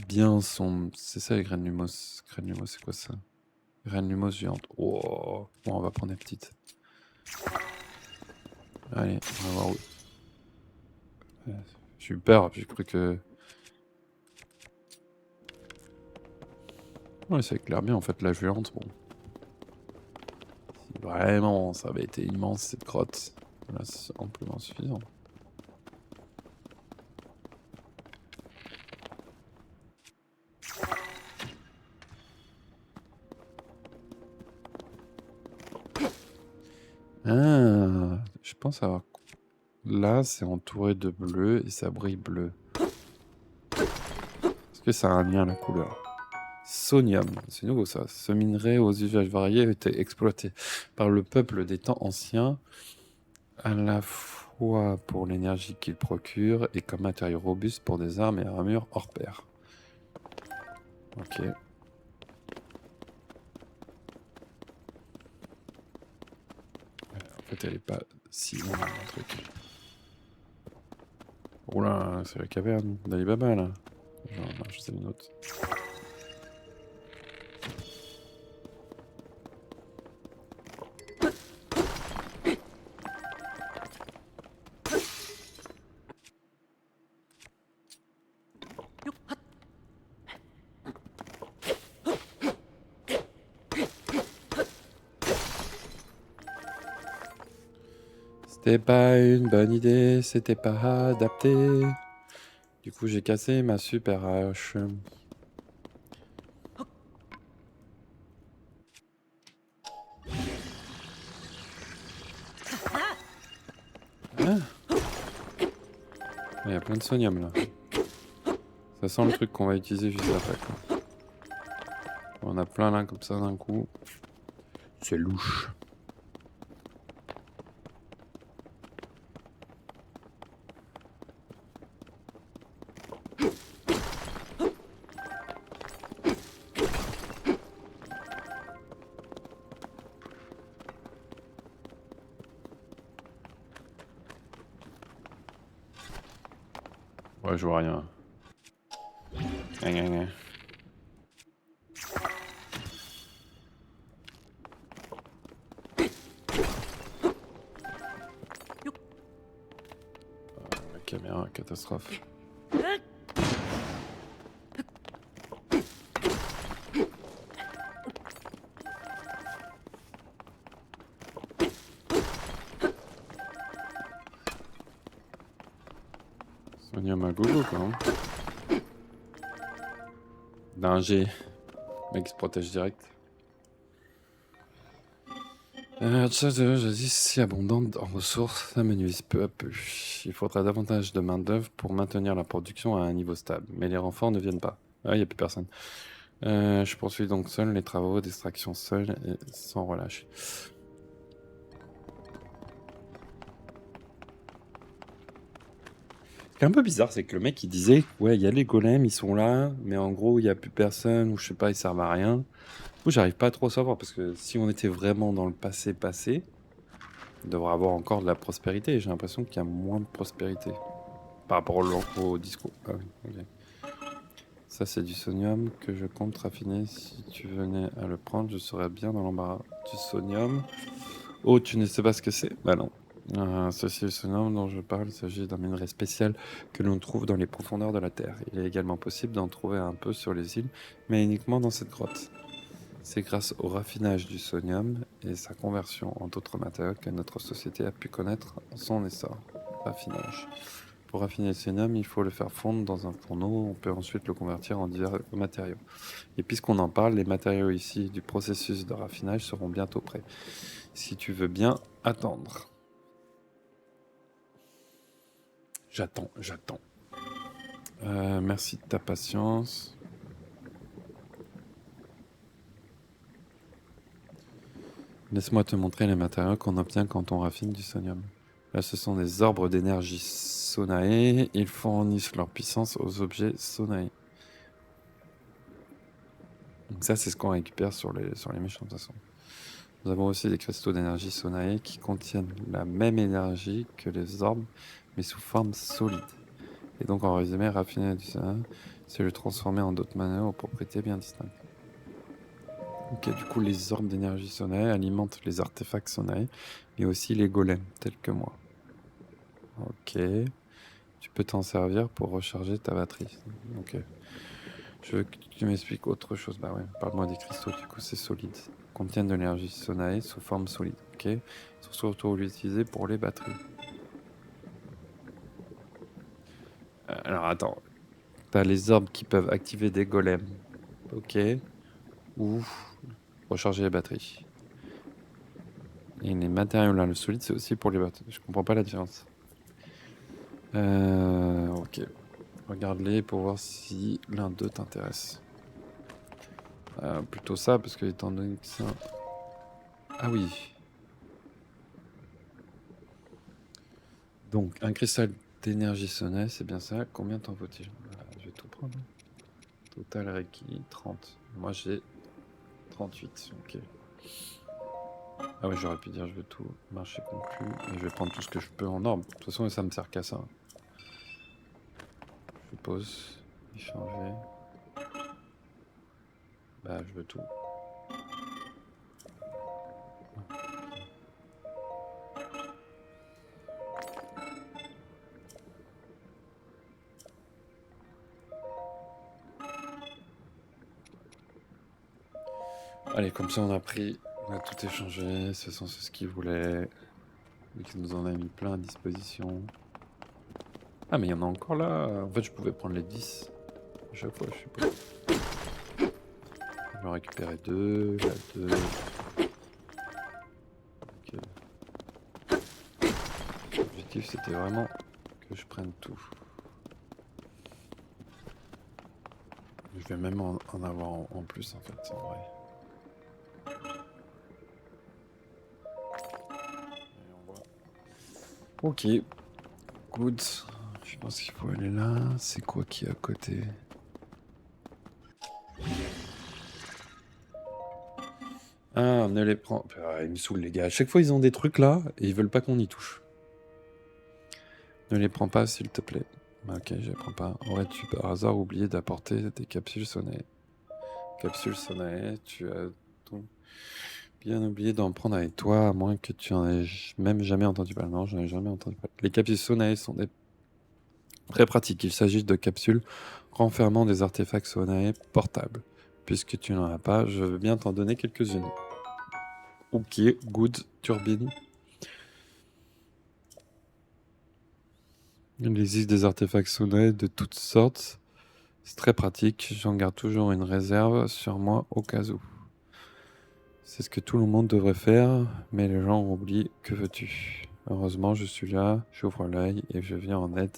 bien son... C'est ça les graines lumos. Graines lumos, c'est quoi ça? Graines lumos géantes. Oh. Bon, on va prendre les petites. Allez, on va voir où... J'ai eu peur, j'ai cru que... Ouais, ça éclaire bien en fait, la géante, bon. Si vraiment ça avait été immense cette grotte, là c'est amplement suffisant. Ah, je pense avoir... Là, c'est entouré de bleu et ça brille bleu. Est-ce que ça a un lien à la couleur? Sonium, c'est nouveau ça. Ce minerai aux usages variés était exploité par le peuple des temps anciens, à la fois pour l'énergie qu'il procure et comme matériau robuste pour des armes et armures hors pair. Ok. En fait, elle est pas si loin, un truc. Oula, c'est la caverne d'Ali Baba, là. Non, non, je sais une autre. C'était pas une bonne idée, c'était pas adapté. Du coup, j'ai cassé ma super hache. Ah, il y a plein de sonium là. Ça sent le truc qu'on va utiliser juste après, quoi. On a plein là comme ça d'un coup. C'est louche. Ouais, je vois rien. Gna, gna, gna. La caméra, catastrophe. Sonium à gogo, quoi. Hein. D'un G. Le mec se protège direct. Jadis si abondante en ressources, ça menuise peu à peu. Il faudra davantage de main-d'œuvre pour maintenir la production à un niveau stable. Mais les renforts ne viennent pas. Ah, il n'y a plus personne. Je poursuis donc seul les travaux d'extraction seul et sans relâche. Ce qui est un peu bizarre, c'est que le mec il disait ouais, il y a les golems, ils sont là, mais en gros, il n'y a plus personne, ou je sais pas, ils servent à rien. Moi, j'arrive pas à trop savoir parce que si on était vraiment dans le passé, on devrait avoir encore de la prospérité. J'ai l'impression qu'il y a moins de prospérité par rapport au discours. Ah oui, ok. Ça, c'est du sonium que je compte raffiner. Si tu venais à le prendre, je serais bien dans l'embarras. Du sonium. Oh, tu ne sais pas ce que c'est? Bah non. Ceci est le sonium dont je parle. Il s'agit d'un minerai spécial que l'on trouve dans les profondeurs de la Terre. Il est également possible d'en trouver un peu sur les îles, mais uniquement dans cette grotte. C'est grâce au raffinage du sonium et sa conversion en d'autres matériaux que notre société a pu connaître son essor. Raffinage. Pour raffiner le sonium, il faut le faire fondre dans un fourneau. On peut ensuite le convertir en divers matériaux. Et puisqu'on en parle, les matériaux ici du processus de raffinage seront bientôt prêts. Si tu veux bien attendre. J'attends. Merci de ta patience. Laisse-moi te montrer les matériaux qu'on obtient quand on raffine du sonium. Là, ce sont des orbes d'énergie Sonae. Ils fournissent leur puissance aux objets Sonae. Donc ça, c'est ce qu'on récupère sur les méchants, de toute façon. Nous avons aussi des cristaux d'énergie Sonae qui contiennent la même énergie que les orbes, mais sous forme solide. Et donc, en résumé, raffiner du Sonae, c'est le transformer en d'autres manières aux propriétés bien distinctes. Ok, du coup, les orbes d'énergie Sonae alimentent les artefacts Sonae, mais aussi les golems, tels que moi. Ok. Tu peux t'en servir pour recharger ta batterie. Ok. Je veux que tu m'expliques autre chose. Bah ouais, parle-moi des cristaux, du coup, c'est solide. Contiennent de l'énergie Sonae sous forme solide. Ok. Ils sont surtout utilisés pour les batteries. Alors attends. T'as les orbes qui peuvent activer des golems. Ok. Ou recharger les batteries. Et les matériaux là, le solide, c'est aussi pour les batteries. Je comprends pas la différence. Ok. Regarde-les pour voir si l'un d'eux t'intéresse. Plutôt ça, parce que étant donné que ça... Ah oui. Donc, un cristal d'énergie Sonae, c'est bien ça. Combien t'en faut-il? Voilà, je vais tout prendre. Total requis, 30. Moi, j'ai 38. Ok. Ah ouais, j'aurais pu dire je veux tout. Marché conclu. Et je vais prendre tout ce que je peux en orbe. De toute façon, ça me sert qu'à ça. Je pose. Échanger. Bah, je veux tout. Allez, comme ça, on a pris. On a tout échangé. Ce sont ce qu'ils voulaient. Et qui nous en a mis plein à disposition. Ah, mais il y en a encore là. En fait, je pouvais prendre les 10 à chaque fois, je suppose. Je vais en récupérer 2, là 2. Ok. L'objectif, c'était vraiment que je prenne tout. Je vais même en avoir en plus, en fait, en vrai. Et on voit. Ok, good. Je pense qu'il faut aller là. C'est quoi qui est à côté? Ah, ne les prends. Ah, ils me saoulent, les gars. À chaque fois, ils ont des trucs là et ils veulent pas qu'on y touche. Ne les prends pas, s'il te plaît. Ok, je les prends pas. Aurais-tu par hasard oublié d'apporter des capsules Sonae? Capsules Sonae, tu as donc bien oublié d'en prendre avec toi, à moins que tu en aies même jamais entendu parler. Non, j'en ai jamais entendu parler. Les capsules Sonae sont très pratiques. Il s'agit de capsules renfermant des artefacts Sonae portables. Puisque tu n'en as pas, je veux bien t'en donner quelques-unes. Ok, good, turbine. Il existe des artefacts Sonae de toutes sortes C'est très pratique, j'en garde toujours une réserve sur moi au cas où. C'est ce que tout le monde devrait faire, mais les gens oublient. Que veux-tu? Heureusement, je suis là, j'ouvre l'œil et je viens en aide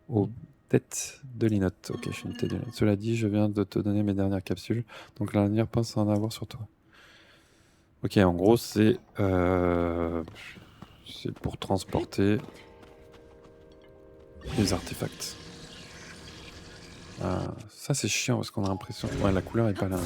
aux têtes de linotte. Ok, je suis une tête de linotte. Cela dit, je viens de te donner mes dernières capsules, donc l'avenir pense à en avoir sur toi. Ok, en gros, c'est pour transporter les artefacts. Ah, ça c'est chiant parce qu'on a l'impression... Ouais, la couleur est pas là.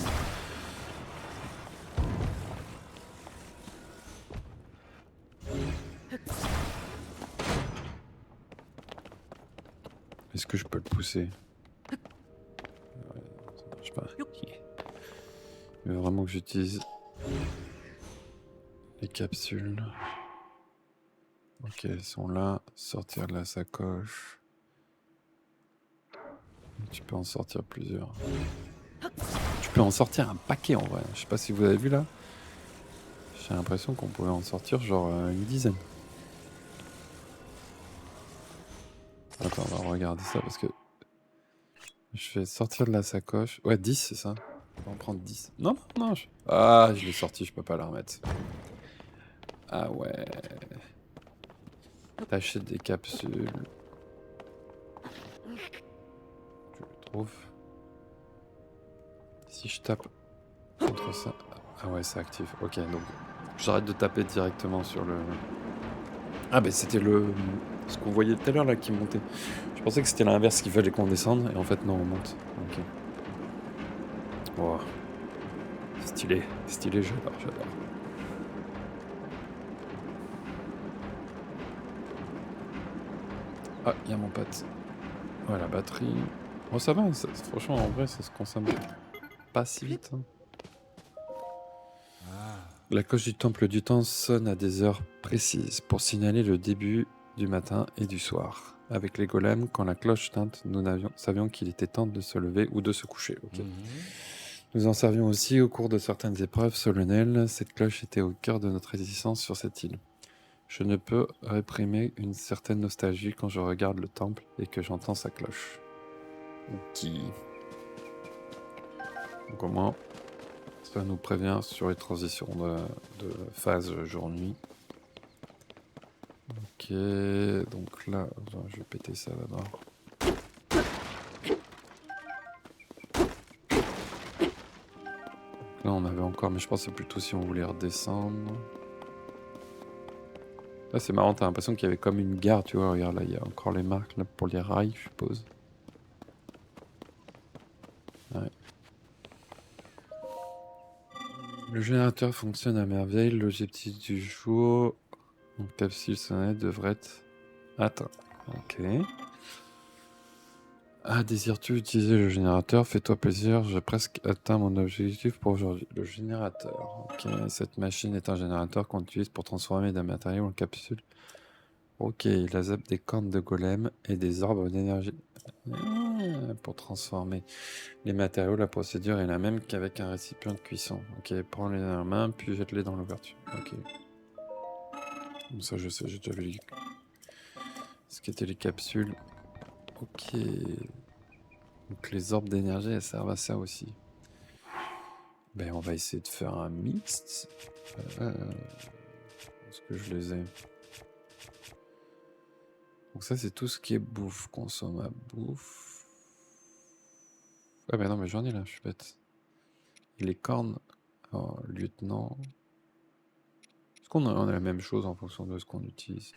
Est-ce que je peux le pousser? Ouais, ça marche pas. Il veut vraiment que j'utilise les capsules. Ok, elles sont là. Sortir de la sacoche. Tu peux en sortir plusieurs. Tu peux en sortir un paquet en vrai. Je sais pas si vous avez vu là. J'ai l'impression qu'on pouvait en sortir genre une dizaine. Attends, on va regarder ça parce que... Je vais sortir de la sacoche. Ouais, 10 c'est ça. On va en prendre 10. Non, non. Ah, je l'ai sorti, je peux pas la remettre. Ah ouais. T'achètes des capsules. Je le trouve. Si je tape contre ça... Ah ouais, c'est actif. Ok, donc j'arrête de taper directement sur le... Ah bah c'était ce qu'on voyait tout à l'heure là qui montait. Je pensais que c'était l'inverse, qu'il fallait qu'on descende, et en fait non, on monte. Ok. Wow. Stylé, stylé, j'adore, j'adore. Ah, il y a mon pote. Ouais, la batterie. Bon, ça va, franchement, en vrai, ça se consomme pas si vite. Hein. La cloche du temple du temps sonne à des heures précises pour signaler le début du matin et du soir. Avec les golems, quand la cloche tinte, nous savions qu'il était temps de se lever ou de se coucher. Okay. Nous en servions aussi au cours de certaines épreuves solennelles. Cette cloche était au cœur de notre existence sur cette île. Je ne peux réprimer une certaine nostalgie quand je regarde le temple et que j'entends sa cloche. Ok. Donc au moins, ça nous prévient sur les transitions de phase jour-nuit. Ok, donc là, je vais péter ça là-bas. Là, on avait encore, mais je pense que c'est plutôt si on voulait redescendre. Là, c'est marrant, t'as l'impression qu'il y avait comme une gare, tu vois. Regarde, là, il y a encore les marques là, pour les rails, je suppose. Ouais. Le générateur fonctionne à merveille. L'objectif du jour, donc capsule sonnette, devrait être atteint. Ok. Ah, désires-tu utiliser le générateur? Fais-toi plaisir, j'ai presque atteint mon objectif pour aujourd'hui. Le générateur. Ok, cette machine est un générateur qu'on utilise pour transformer des matériaux en capsules. Ok, il azap des cornes de golem et des orbes d'énergie. Ah, pour transformer les matériaux, la procédure est la même qu'avec un récipient de cuisson. Ok, prends-les dans la main, puis jette-les dans l'ouverture. Ok. Ça, je sais, j'ai déjà vu ce qu'étaient les capsules. Ok. Donc les orbes d'énergie, elles servent à ça aussi. Ben, on va essayer de faire un mixte. Est-ce que je les ai? Donc ça, c'est tout ce qui est bouffe. Consomme à bouffe. Ah ben non, mais j'en ai là, je suis bête. Et les cornes, oh, lieutenant. Est-ce qu'on a la même chose en fonction de ce qu'on utilise?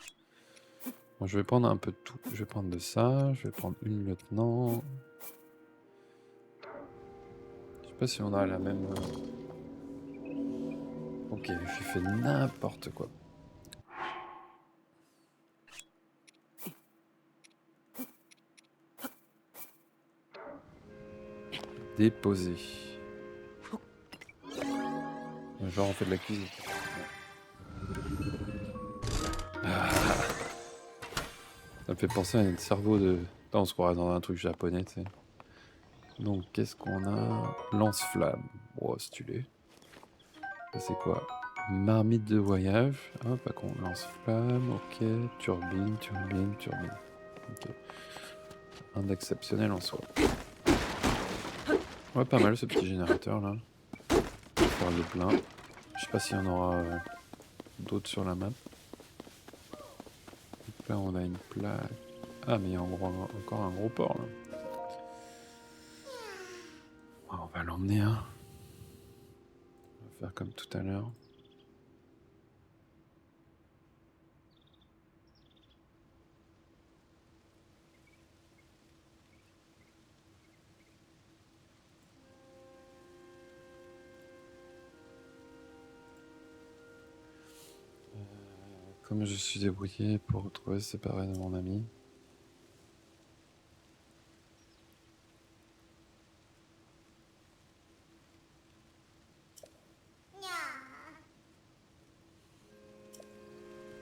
Bon, je vais prendre un peu de tout. Je vais prendre de ça, je vais prendre une lieutenant. Je sais pas si on a la même... Ok, j'ai fait n'importe quoi. Déposer. Genre on fait de la cuisine. Ah. Ça me fait penser à un cerveau de... Là, on se croirait dans un truc japonais, tu sais. Donc, qu'est-ce qu'on a? Lance-flamme. Oh, stylé. Ça, c'est quoi? Marmite de voyage. Ah, pas con. Lance-flamme, ok. Turbine, turbine, turbine. Ok. Un exceptionnel en soi. Ouais, pas mal ce petit générateur là. Faire le plein. Je sais pas s'il y en aura d'autres sur la map. Donc là, on a une plaque. Ah, mais il y a encore un gros port là. Ah, on va l'emmener, hein. On va faire comme tout à l'heure. Comme je suis débrouillé pour retrouver séparé de mon ami.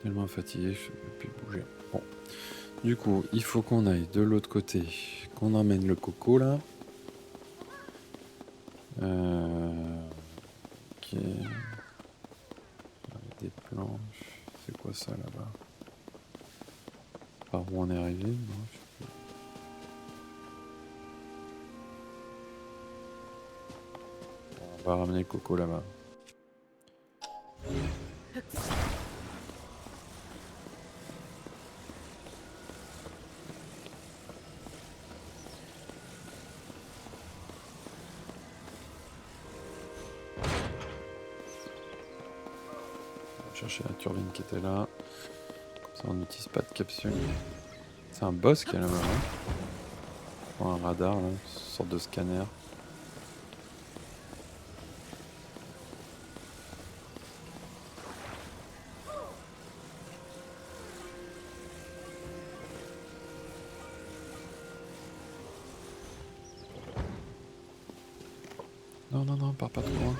Tellement fatigué, je ne peux plus bouger. Bon. Du coup, il faut qu'on aille de l'autre côté, qu'on emmène le coco là. Ok. Des planches. C'est quoi ça là-bas? Par où on est arrivé? Non, je sais plus. On va ramener le coco là-bas. On va chercher la turbine qui était là. Comme ça on n'utilise pas de capsule. C'est un boss qui est là-bas. Hein, un radar, là, une sorte de scanner. Non, non, non, pars pas trop loin.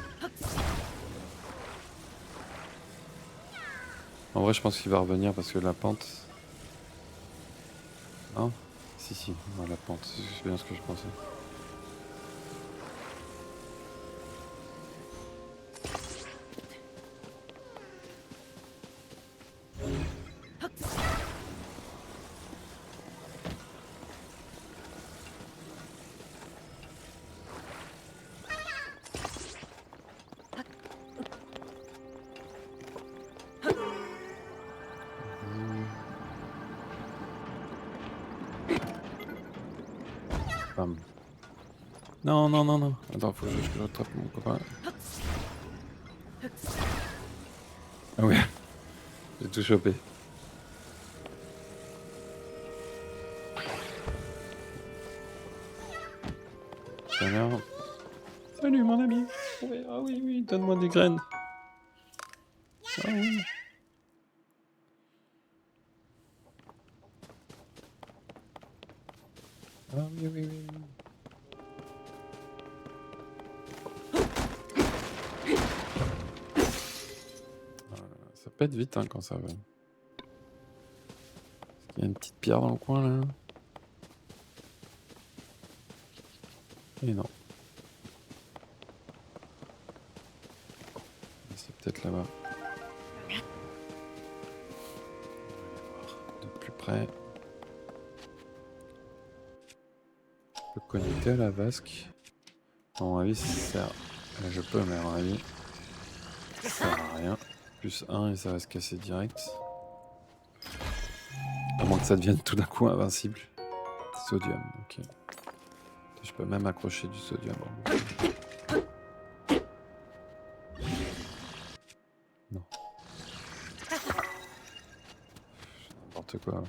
En vrai, je pense qu'il va revenir parce que la pente. Non? Si, si, ouais, la pente, c'est bien ce que je pensais. Bam. Non, non, non, non. Attends, faut juste que j'attrape mon copain. Ah ouais, j'ai tout chopé. Scanner. Salut mon ami. Ah oui, oui, donne-moi des graines. Ah oui. Ah oui, oui, oui, oui. Ça pète vite hein, quand ça va. Il y a une petite pierre dans le coin là. Et non. C'est peut-être là-bas. On va aller voir de plus près. Je peux connecter à la vasque. À mon avis, ça sert. Je peux, mais à mon avis, ça sert à rien. Plus 1 et ça va se casser direct. À moins que ça devienne tout d'un coup invincible. Sodium, ok. Je peux même accrocher du sodium. Non. N'importe quoi.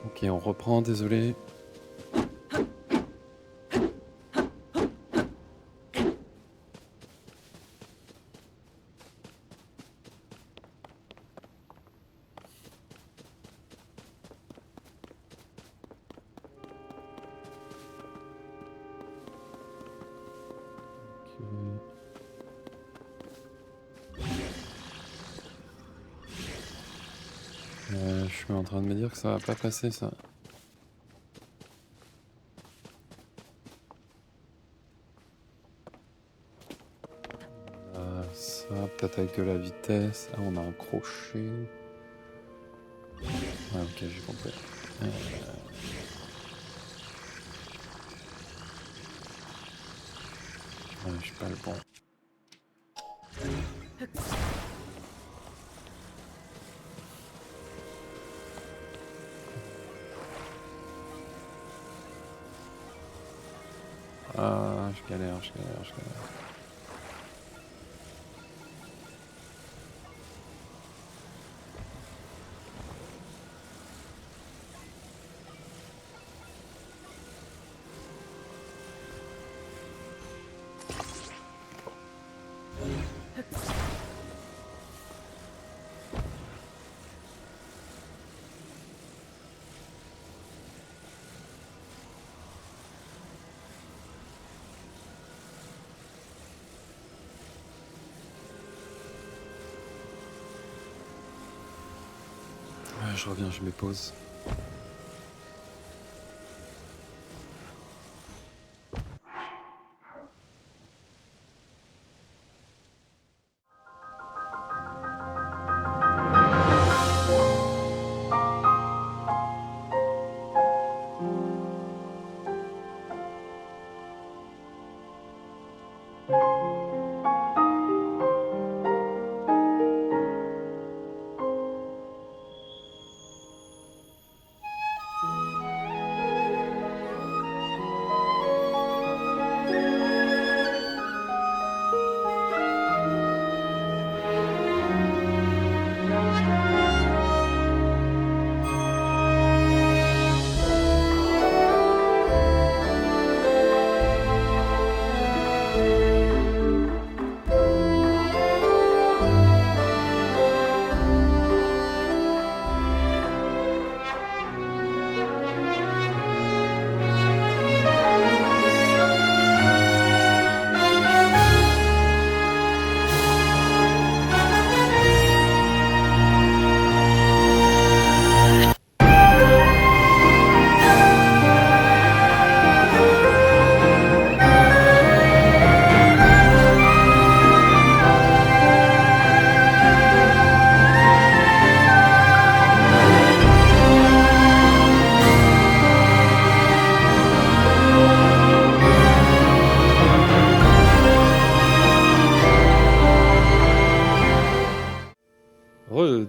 Ok, on reprend, désolé. suis en train de me dire que ça va pas passer ça. Ça, peut-être avec de la vitesse. Ah, on a un crochet. Ouais, ok, j'ai compris. Ouais, je suis pas le bon. Ah, je galère. Ouais, je reviens, je me pose.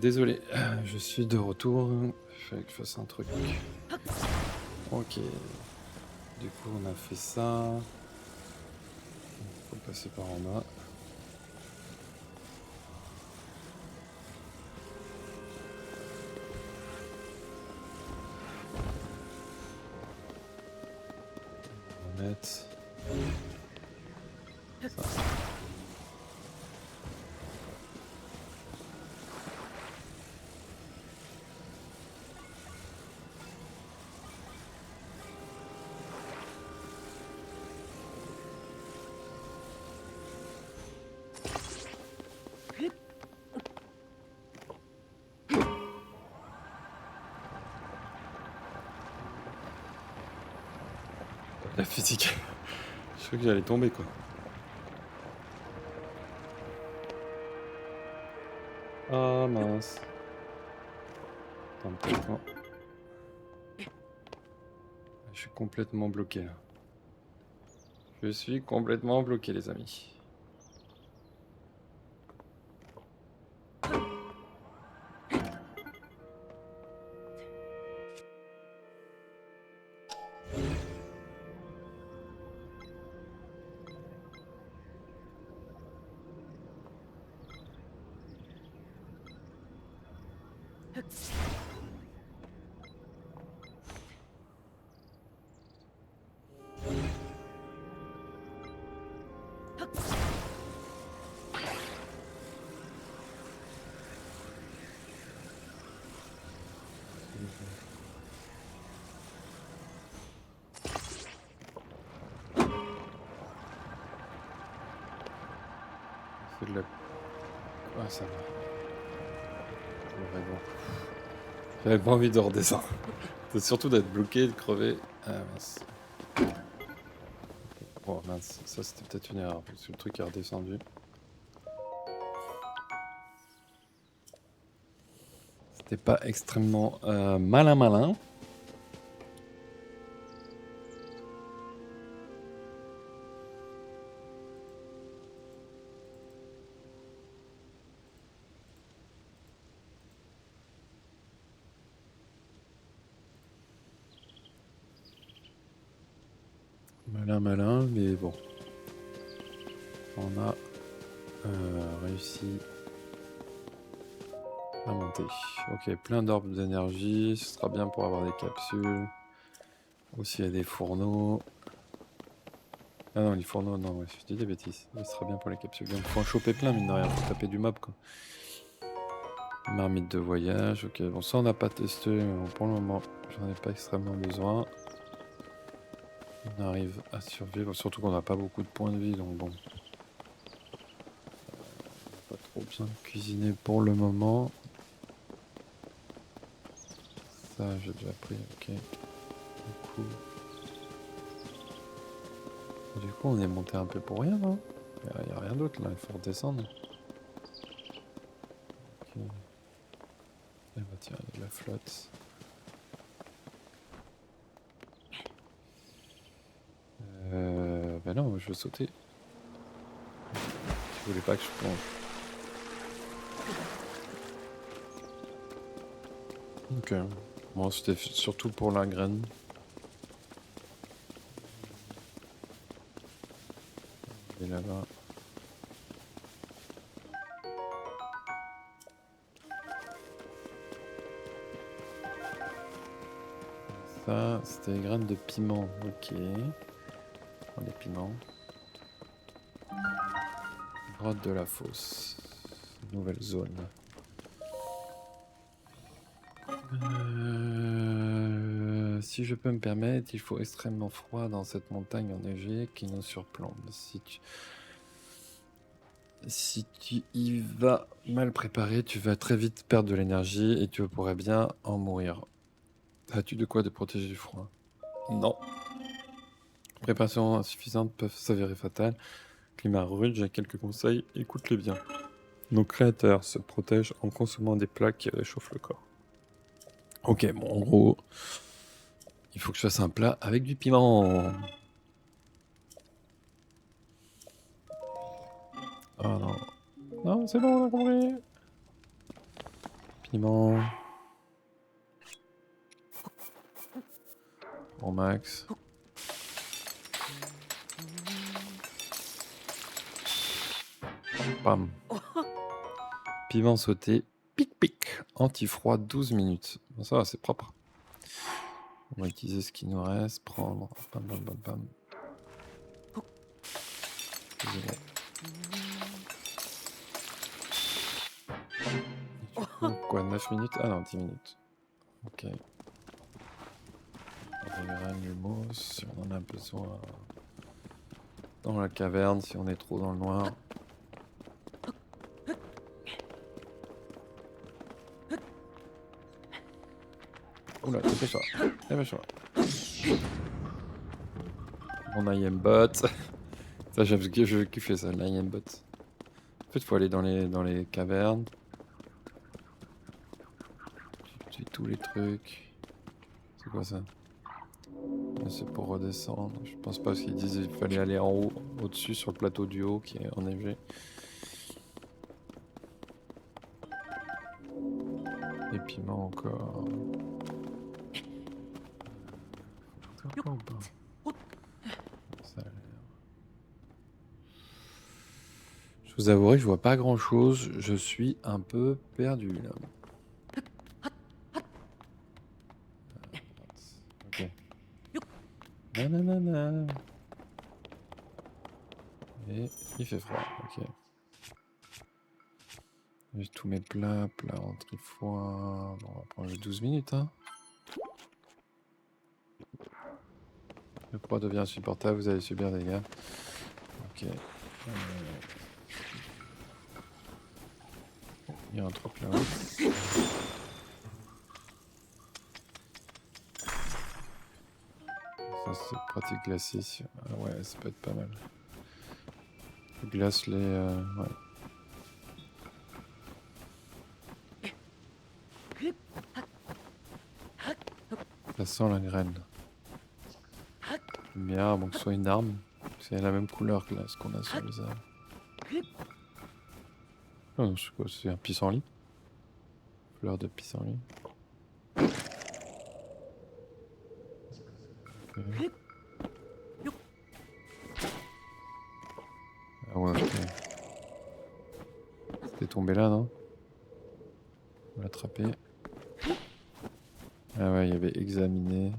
Désolé, je suis de retour. Il fallait que je fasse un truc. Ok. Du coup, on a fait ça. Faut passer par en bas. On va mettre ça. La physique. Je crois que j'allais tomber quoi. Ah mince. Attends, je suis complètement bloqué là. Je suis complètement bloqué les amis. C'est de la... Ah ça va. Ouais, bon. J'avais pas envie de redescendre. Surtout d'être bloqué, de crever. Ah mince. Oh mince, ça c'était peut-être une erreur, parce que le truc est redescendu. C'était pas extrêmement malin. Malin, mais bon. On a réussi à monter. Ok, plein d'orbes d'énergie, ce sera bien pour avoir des capsules. Aussi il y a des fourneaux. Ah non, les fourneaux, non, ouais, je dis des bêtises. Ce sera bien pour les capsules. Donc faut en choper plein, mine de rien, faut taper du mob quoi. Marmite de voyage, ok. Bon, ça on n'a pas testé, mais bon, pour le moment, j'en ai pas extrêmement besoin. On arrive à survivre, surtout qu'on n'a pas beaucoup de points de vie, donc bon. Pas trop besoin de cuisiner pour le moment. Ça, j'ai déjà pris, ok. Du coup, on est monté un peu pour rien, non? Il n'y a rien d'autre là, il faut redescendre. Ok. Eh bah tiens, il y a de la flotte. Bah non, je veux sauter. Je voulais pas que je plonge. Ok. Bon, c'était surtout pour la graine. Et là-bas. Ça, c'était les graines de piment. Ok. Oh, des piments. Grotte de la fosse. Nouvelle zone. Si je peux me permettre, il faut extrêmement froid dans cette montagne enneigée qui nous surplombe. Si tu y vas mal préparé, tu vas très vite perdre de l'énergie et tu pourrais bien en mourir. As-tu de quoi te protéger du froid? Non. Préparations insuffisantes peuvent s'avérer fatales. Climat rude, j'ai quelques conseils, écoute-les bien. Nos créateurs se protègent en consommant des plats qui réchauffent le corps. Ok, bon, en gros, il faut que je fasse un plat avec du piment. Oh non. Non, c'est bon, on a compris. Piment. Bon, max. Pam. Piment sauté. Pic. Anti-froid 12 minutes. Bon, ça va, c'est propre. On va utiliser ce qui nous reste. Prendre. Pam. Désolé. Du coup, quoi, 9 minutes? Ah non, 10 minutes. Ok. On verra l'humus si on en a besoin dans la caverne, si on est trop dans le noir. Oula, dépêche-toi. Mon IM-bot. Ça, je kiffer ça, l'IM-bot. En fait, il faut aller dans les cavernes. J'ai tous les trucs. C'est quoi ça? C'est pour redescendre. Je pense pas parce qu'ils disaient qu'il fallait aller en haut, au-dessus, sur le plateau du haut qui est enneigé. Des piments encore. Encore ou pas? Ça a l'air. Je vous avouerai que je vois pas grand chose. Je suis un peu perdu là. Ok. Nanana. Et il fait froid, ok. J'ai tous mes plats anti-froid. Bon, on va prendre les 12 minutes, hein. Le froid devient insupportable, vous allez subir des dégâts. Ok. Il y a un truc là-haut. Ça c'est pratique glacé. Ah ouais, ça peut être pas mal. Je glace les... ouais. Ça sent la graine. Bien, bon que ce soit une arme. C'est la même couleur que là, ce qu'on a sur les armes. Oh, non, je sais quoi, c'est un pissenlit. Fleur de pissenlit. Okay. Ah ouais, ok. C'était tombé là, non? On l'a attrapé. Ah ouais, il y avait examiné.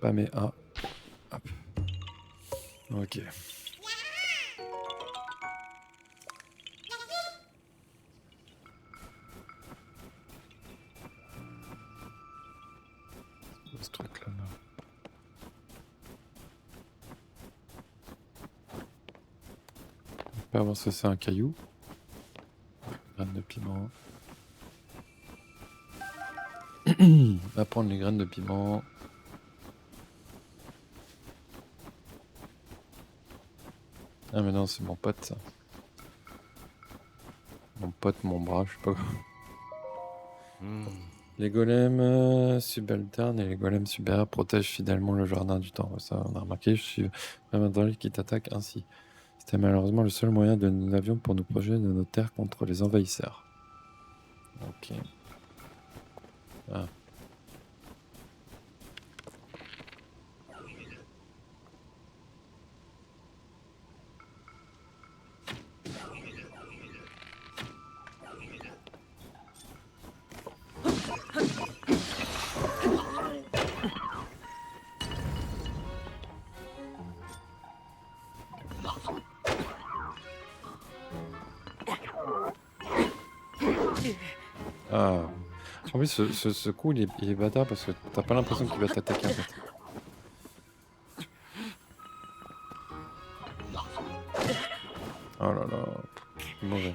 Pas mais A. Hop. Ok. C'est quoi ce truc là, On peut avoir ça, c'est un caillou. Graines de piment. On va prendre les graines de piment. Ah mais non, c'est mon pote ça. Mon pote, mon bras, je sais pas quoi. Les golems subalternes et les golems supérieurs protègent fidèlement le jardin du temps. Ça, on a remarqué, je suis vraiment dans qui t'attaque ainsi. C'était malheureusement le seul moyen que nous avions pour nous protéger de nos terres contre les envahisseurs. Ok. Ah. Ah. En plus, ce coup, il est bâtard parce que t'as pas l'impression qu'il va t'attaquer en fait. Oh là là, c'est mauvais.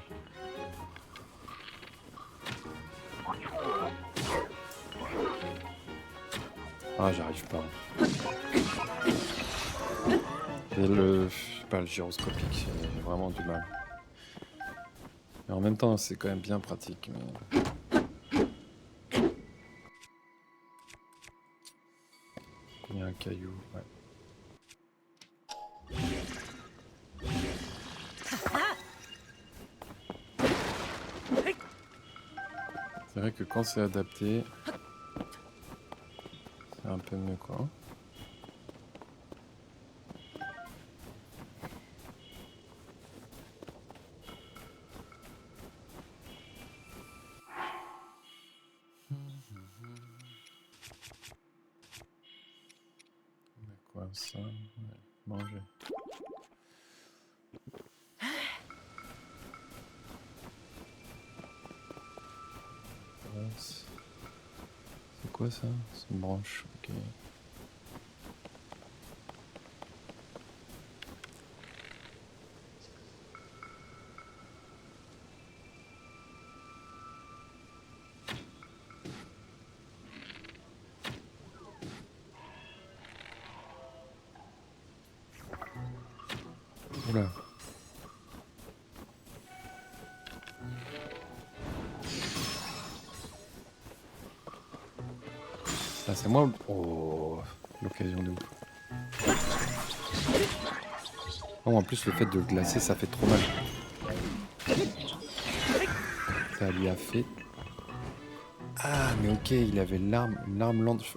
Ah, j'arrive pas. Et je sais pas, le gyroscopique, j'ai vraiment du mal. Mais en même temps, c'est quand même bien pratique. Mais... il y a un caillou, ouais. C'est vrai que quand c'est adapté, c'est un peu mieux quoi. On a quoi ça? Ouais, manger. C'est quoi ça? C'est une branche, ok. Oula. Ah, c'est moi. Oh, l'occasion de ouf. Oh, en plus, le fait de le glacer, ça fait trop mal. Ça lui a fait. Ah, mais ok, il avait une arme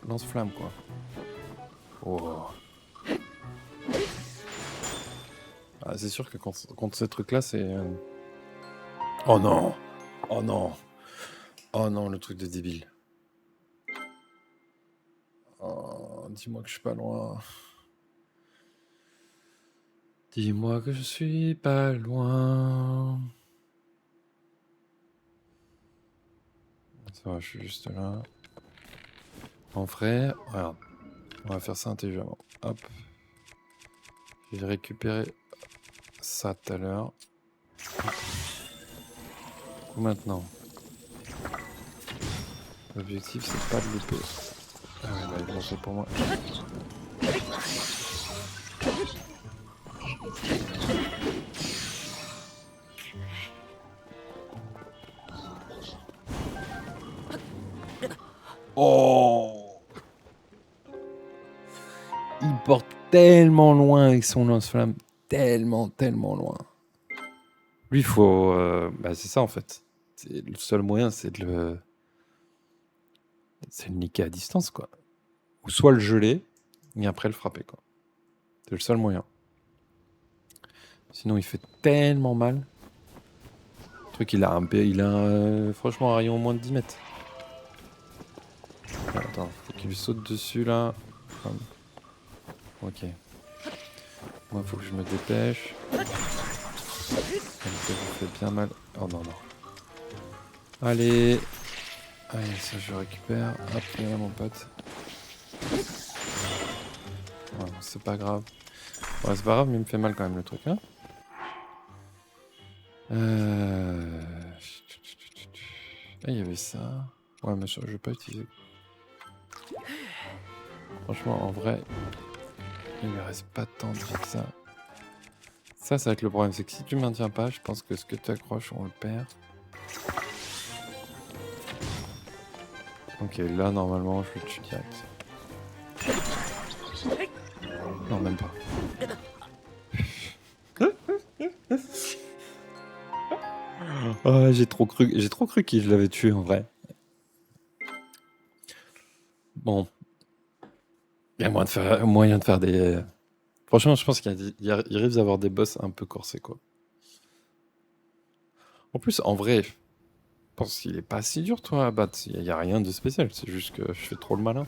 lance-flamme, quoi. Oh. Ah, c'est sûr que contre ces trucs-là, c'est... Oh non! Oh non! Oh non, le truc de débile. Oh, dis-moi que je suis pas loin. Dis-moi que je suis pas loin. Ça va, je suis juste là. En vrai, regarde. On va faire ça intelligemment. Hop. J'ai récupéré ça tout à l'heure. coup maintenant, l'objectif c'est pas de louper. Ah ouais, bah il montait pour moi. Oh! Il porte tellement loin avec son lance-flamme. Tellement loin. Lui, il faut... bah, c'est ça, en fait. Le seul moyen, c'est de le... C'est le niquer à distance, quoi. Ou soit le geler, et après le frapper, quoi. C'est le seul moyen. Sinon, il fait tellement mal. Le truc, il a franchement un rayon au moins de 10 mètres. Attends, faut qu'il lui saute dessus, là. Ok. Moi, faut que je me dépêche. Ça vous fait bien mal. Oh non, non. Allez. Allez, ça je récupère. Hop, là, mon pote. Ouais, c'est pas grave. Ouais, c'est pas grave, mais il me fait mal quand même le truc, hein. Ah, il y avait ça. Ouais, mais je vais pas utiliser. Franchement, en vrai, il lui reste pas tant de vie que ça. Ça va être le problème, c'est que si tu maintiens pas, je pense que ce que tu accroches, on le perd. Ok, là, normalement, je le tue direct. Non, même pas. Oh, j'ai trop cru qu'il l'avait tué, en vrai. Bon. Il y a moyen de faire des... Franchement, je pense qu'il risque d'avoir des boss un peu corsés, quoi. En plus, en vrai, je pense qu'il est pas si dur, toi, à battre. Il n'y a rien de spécial, c'est juste que je fais trop le malin.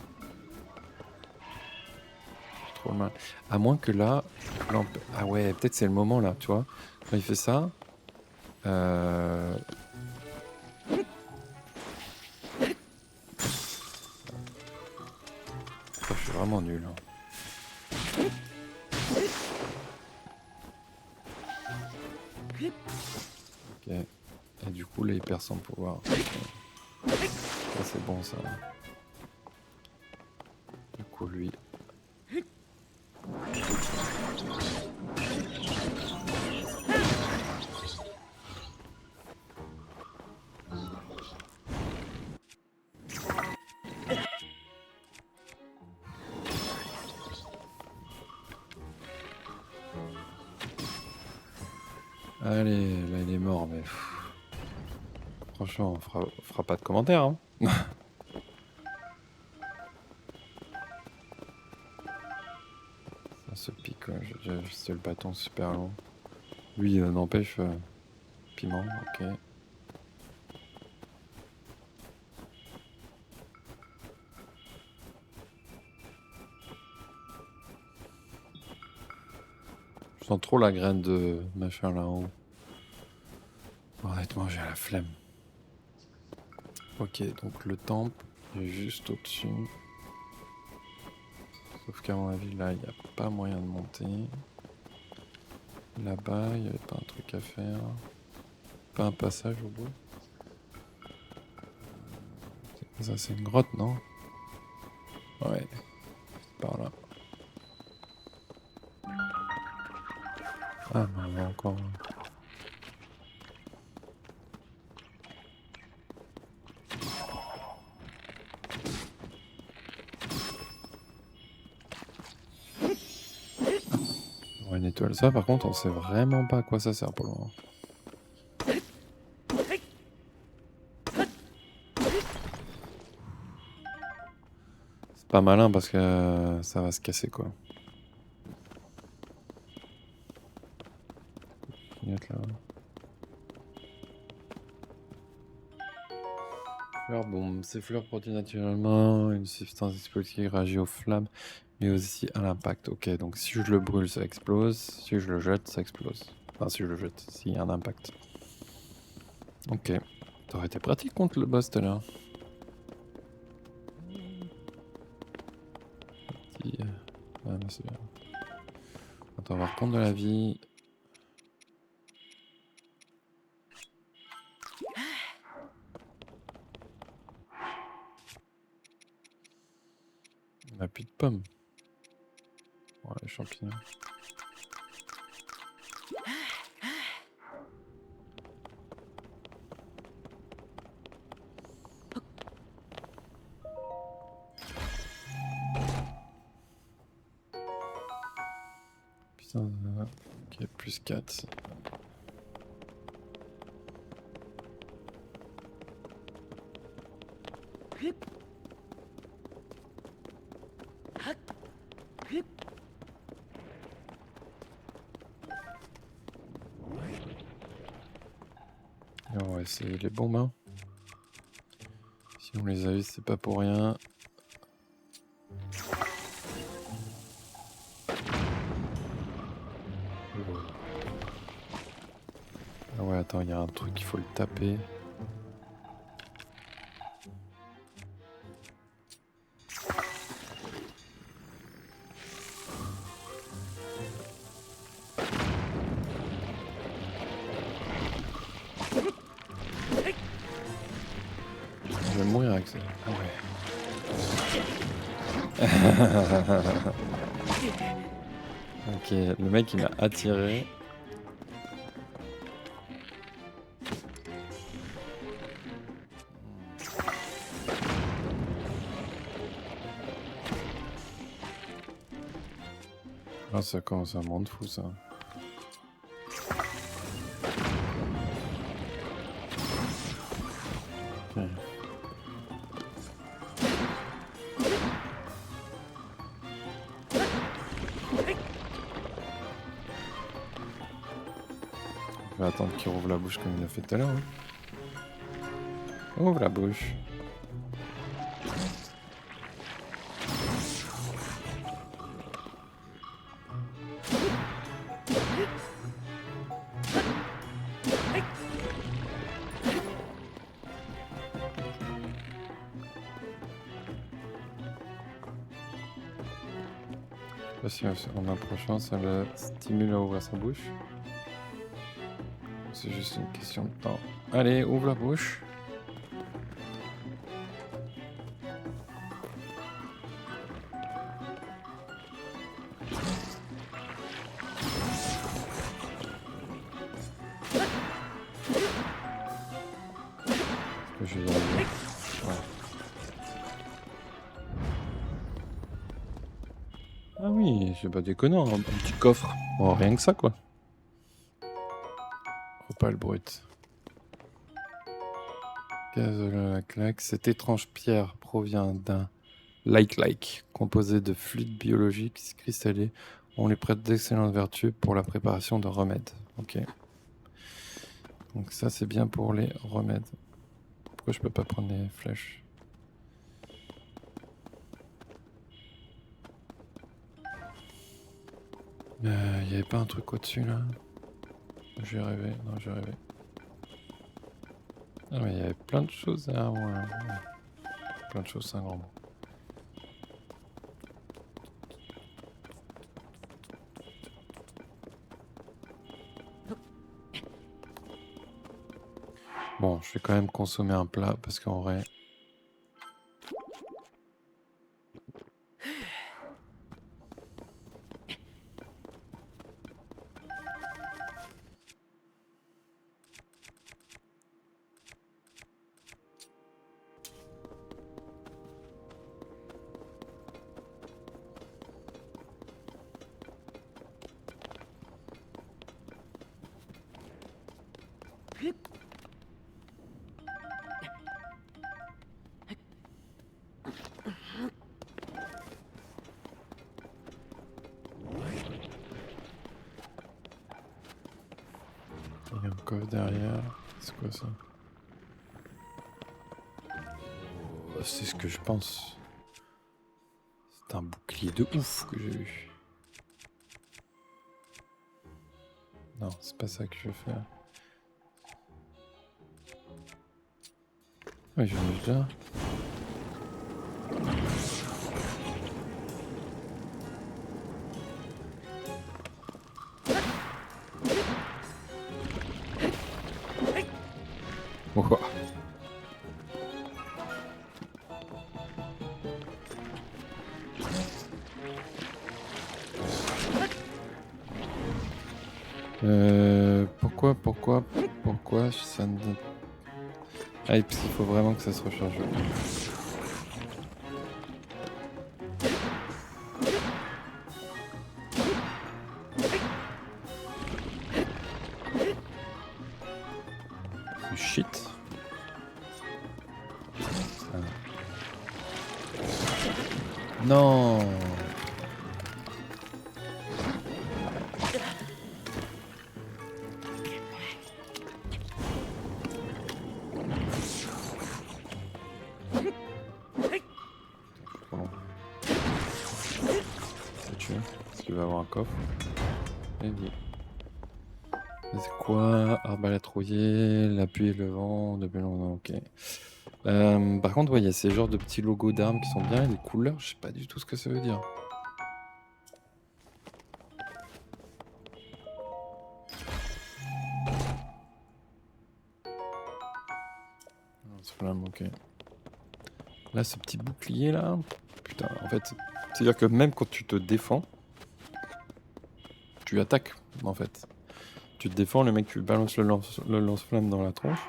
Trop le malin. À moins que là... Ah ouais, peut-être c'est le moment, là, tu vois. Quand il fait ça... Je suis vraiment nul. Hein. Ok. Et du coup, là, il perd son pouvoir. Ça, c'est bon, ça. Du coup, lui... Allez, là, il est mort, mais... Franchement, on fera pas de commentaires, hein. Ça se pique, ouais. J'ai le bâton super long. Lui, n'empêche... Piment, ok. Je sens trop la graine de machin là-haut. Honnêtement, j'ai la flemme. Ok, donc le temple est juste au-dessus. Sauf qu'à mon avis, là, il n'y a pas moyen de monter. Là-bas, il n'y avait pas un truc à faire. Pas un passage au bout. Ça, c'est une grotte, non? Ouais, par là. Ah, mais on va encore... On une étoile. Ça, par contre, on sait vraiment pas à quoi ça sert pour le moment. C'est pas malin parce que ça va se casser, quoi. Là. Fleurs, bon, ces fleurs produisent naturellement une substance explosive qui réagit aux flammes, mais aussi à l'impact. Ok, donc si je le brûle, ça explose. Si je le jette, ça explose. Enfin, si je le jette, s'il y a un impact. Ok. T'aurais été pratique contre le boss tout à l'heure. Ouais, mais c'est bien. Attends, on va reprendre de la vie. a plus de pommes. Ouais, les champignons. Putain, ok, plus 4. Et on va essayer les bombes. Hein. Si on les a eu, c'est pas pour rien. Ah ouais, attends, il y a un truc, il faut le taper. Je vais mourir avec ça. Ah ouais. Ok, le mec il m'a attiré. Ah, ça commence à me rendre fou ça. Okay. On va attendre qu'il rouvre la bouche comme il a fait tout à l'heure. Hein. Ouvre la bouche. Je sais pas si en approchant ça le stimule à ouvrir sa bouche. C'est juste une question de temps. Allez, ouvre la bouche. Je vais y arriver. Ouais. Ah oui, c'est pas déconnant, un petit coffre. Bon, rien que ça quoi. Opale brut. Gaz de la claque. Cette étrange pierre provient d'un like composé de fluides biologiques cristallés. On lui prête d'excellentes vertus pour la préparation de remèdes. Ok. Donc ça c'est bien pour les remèdes. Pourquoi je peux pas prendre les flèches? Il y avait pas un truc au-dessus là? J'ai rêvé. Non, j'ai rêvé. Ah mais il y avait plein de choses à voir. Plein de choses, c'est un grand mot. Bon, je vais quand même consommer un plat parce qu'en vrai... Il y a un coffre derrière. C'est quoi ça? Oh, c'est ce que je pense. C'est un bouclier de ouf que j'ai eu. Non, c'est pas ça que je veux faire. Oui, j'en ai déjà. Ouah. Pourquoi ça ne... Ah, parce qu'il faut vraiment que ça se recharge. Shit. Non. Est-ce qu'il va avoir un coffre? Et oui. C'est quoi? Arbalète rouillée, l'appui et le vent, de blanc, ok. Par contre, ouais, il y a ces genres de petits logos d'armes qui sont bien, et les couleurs, je sais pas du tout ce que ça veut dire. Flamme, ok. Là, ce petit bouclier là, putain, en fait, c'est-à-dire que même quand tu te défends, tu attaques, en fait. Tu te défends, le mec, tu balances le lance-flamme dans la tronche.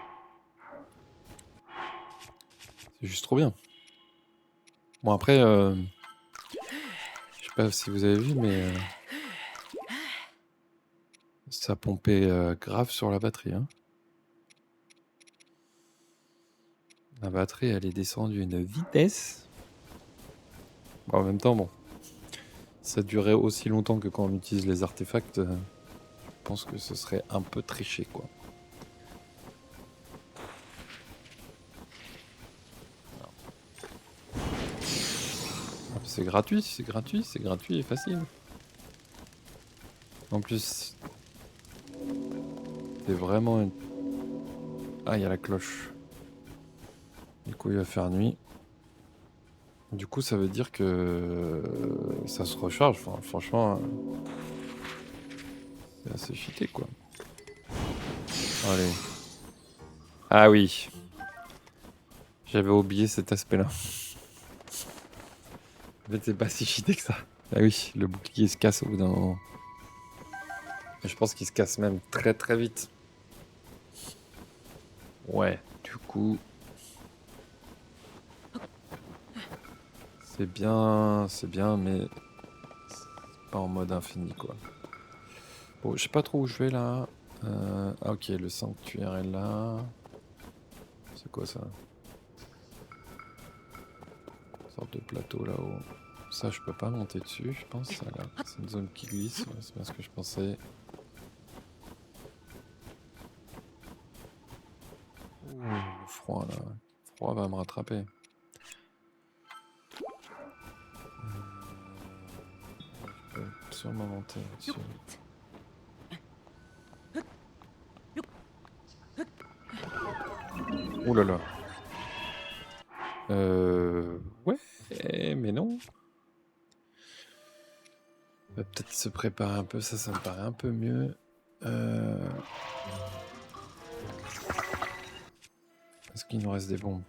C'est juste trop bien. Bon, après, je sais pas si vous avez vu, mais ça pompait grave sur la batterie. Hein. La batterie, elle est descendue d'une vitesse. Bon, en même temps, bon, ça durait aussi longtemps que quand on utilise les artefacts. Je pense que ce serait un peu triché, quoi. C'est gratuit et facile. En plus, c'est vraiment une... Ah, il y a la cloche. Du coup, il va faire nuit. Du coup, ça veut dire que ça se recharge. Enfin, franchement, c'est assez cheaté, quoi. Allez. Ah oui. J'avais oublié cet aspect-là. En fait, c'est pas si cheaté que ça. Ah oui, le bouclier se casse au bout d'un moment. Et je pense qu'il se casse même très très vite. Ouais, du coup... c'est bien, mais c'est pas en mode infini, quoi. Bon, je sais pas trop où je vais, là. Ah ok, le sanctuaire est là. C'est quoi ça? Une sorte de plateau là-haut. Ça, je peux pas monter dessus, je pense. C'est une zone qui glisse, ouais, c'est bien ce que je pensais. Ouh, le froid là. Le froid va me rattraper. Je peux sûrement monter là-dessus. Ouh là là. Ouais, mais non. On va peut-être se préparer un peu, ça me paraît un peu mieux. Est-ce qu'il nous reste des bombes?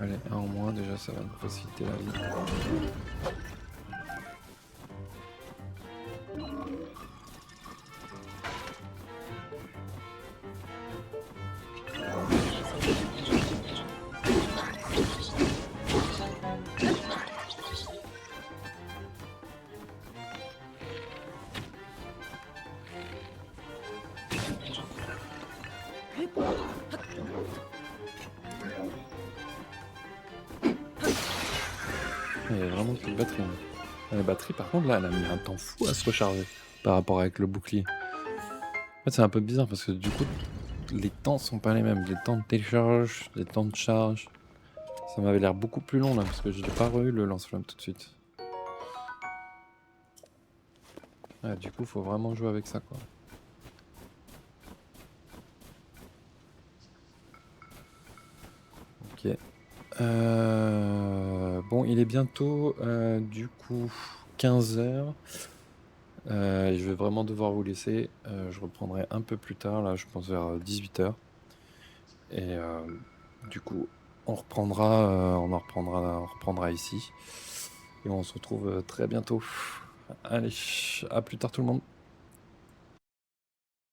Allez, un en moins, déjà ça va nous faciliter la vie. Il y a vraiment plus de batterie. La batterie, par contre, là, elle a mis un temps fou à se recharger par rapport avec le bouclier. En fait, c'est un peu bizarre parce que du coup, les temps sont pas les mêmes. Les temps de télécharge, les temps de charge. Ça m'avait l'air beaucoup plus long là parce que je n'ai pas eu le lance-flamme tout de suite. Ouais, du coup, faut vraiment jouer avec ça, quoi. Ok. Bon, il est bientôt, du coup, 15h. Je vais vraiment devoir vous laisser. Je reprendrai un peu plus tard, là, je pense vers 18h. Et du coup, on reprendra ici. Et on se retrouve très bientôt. Allez, à plus tard tout le monde.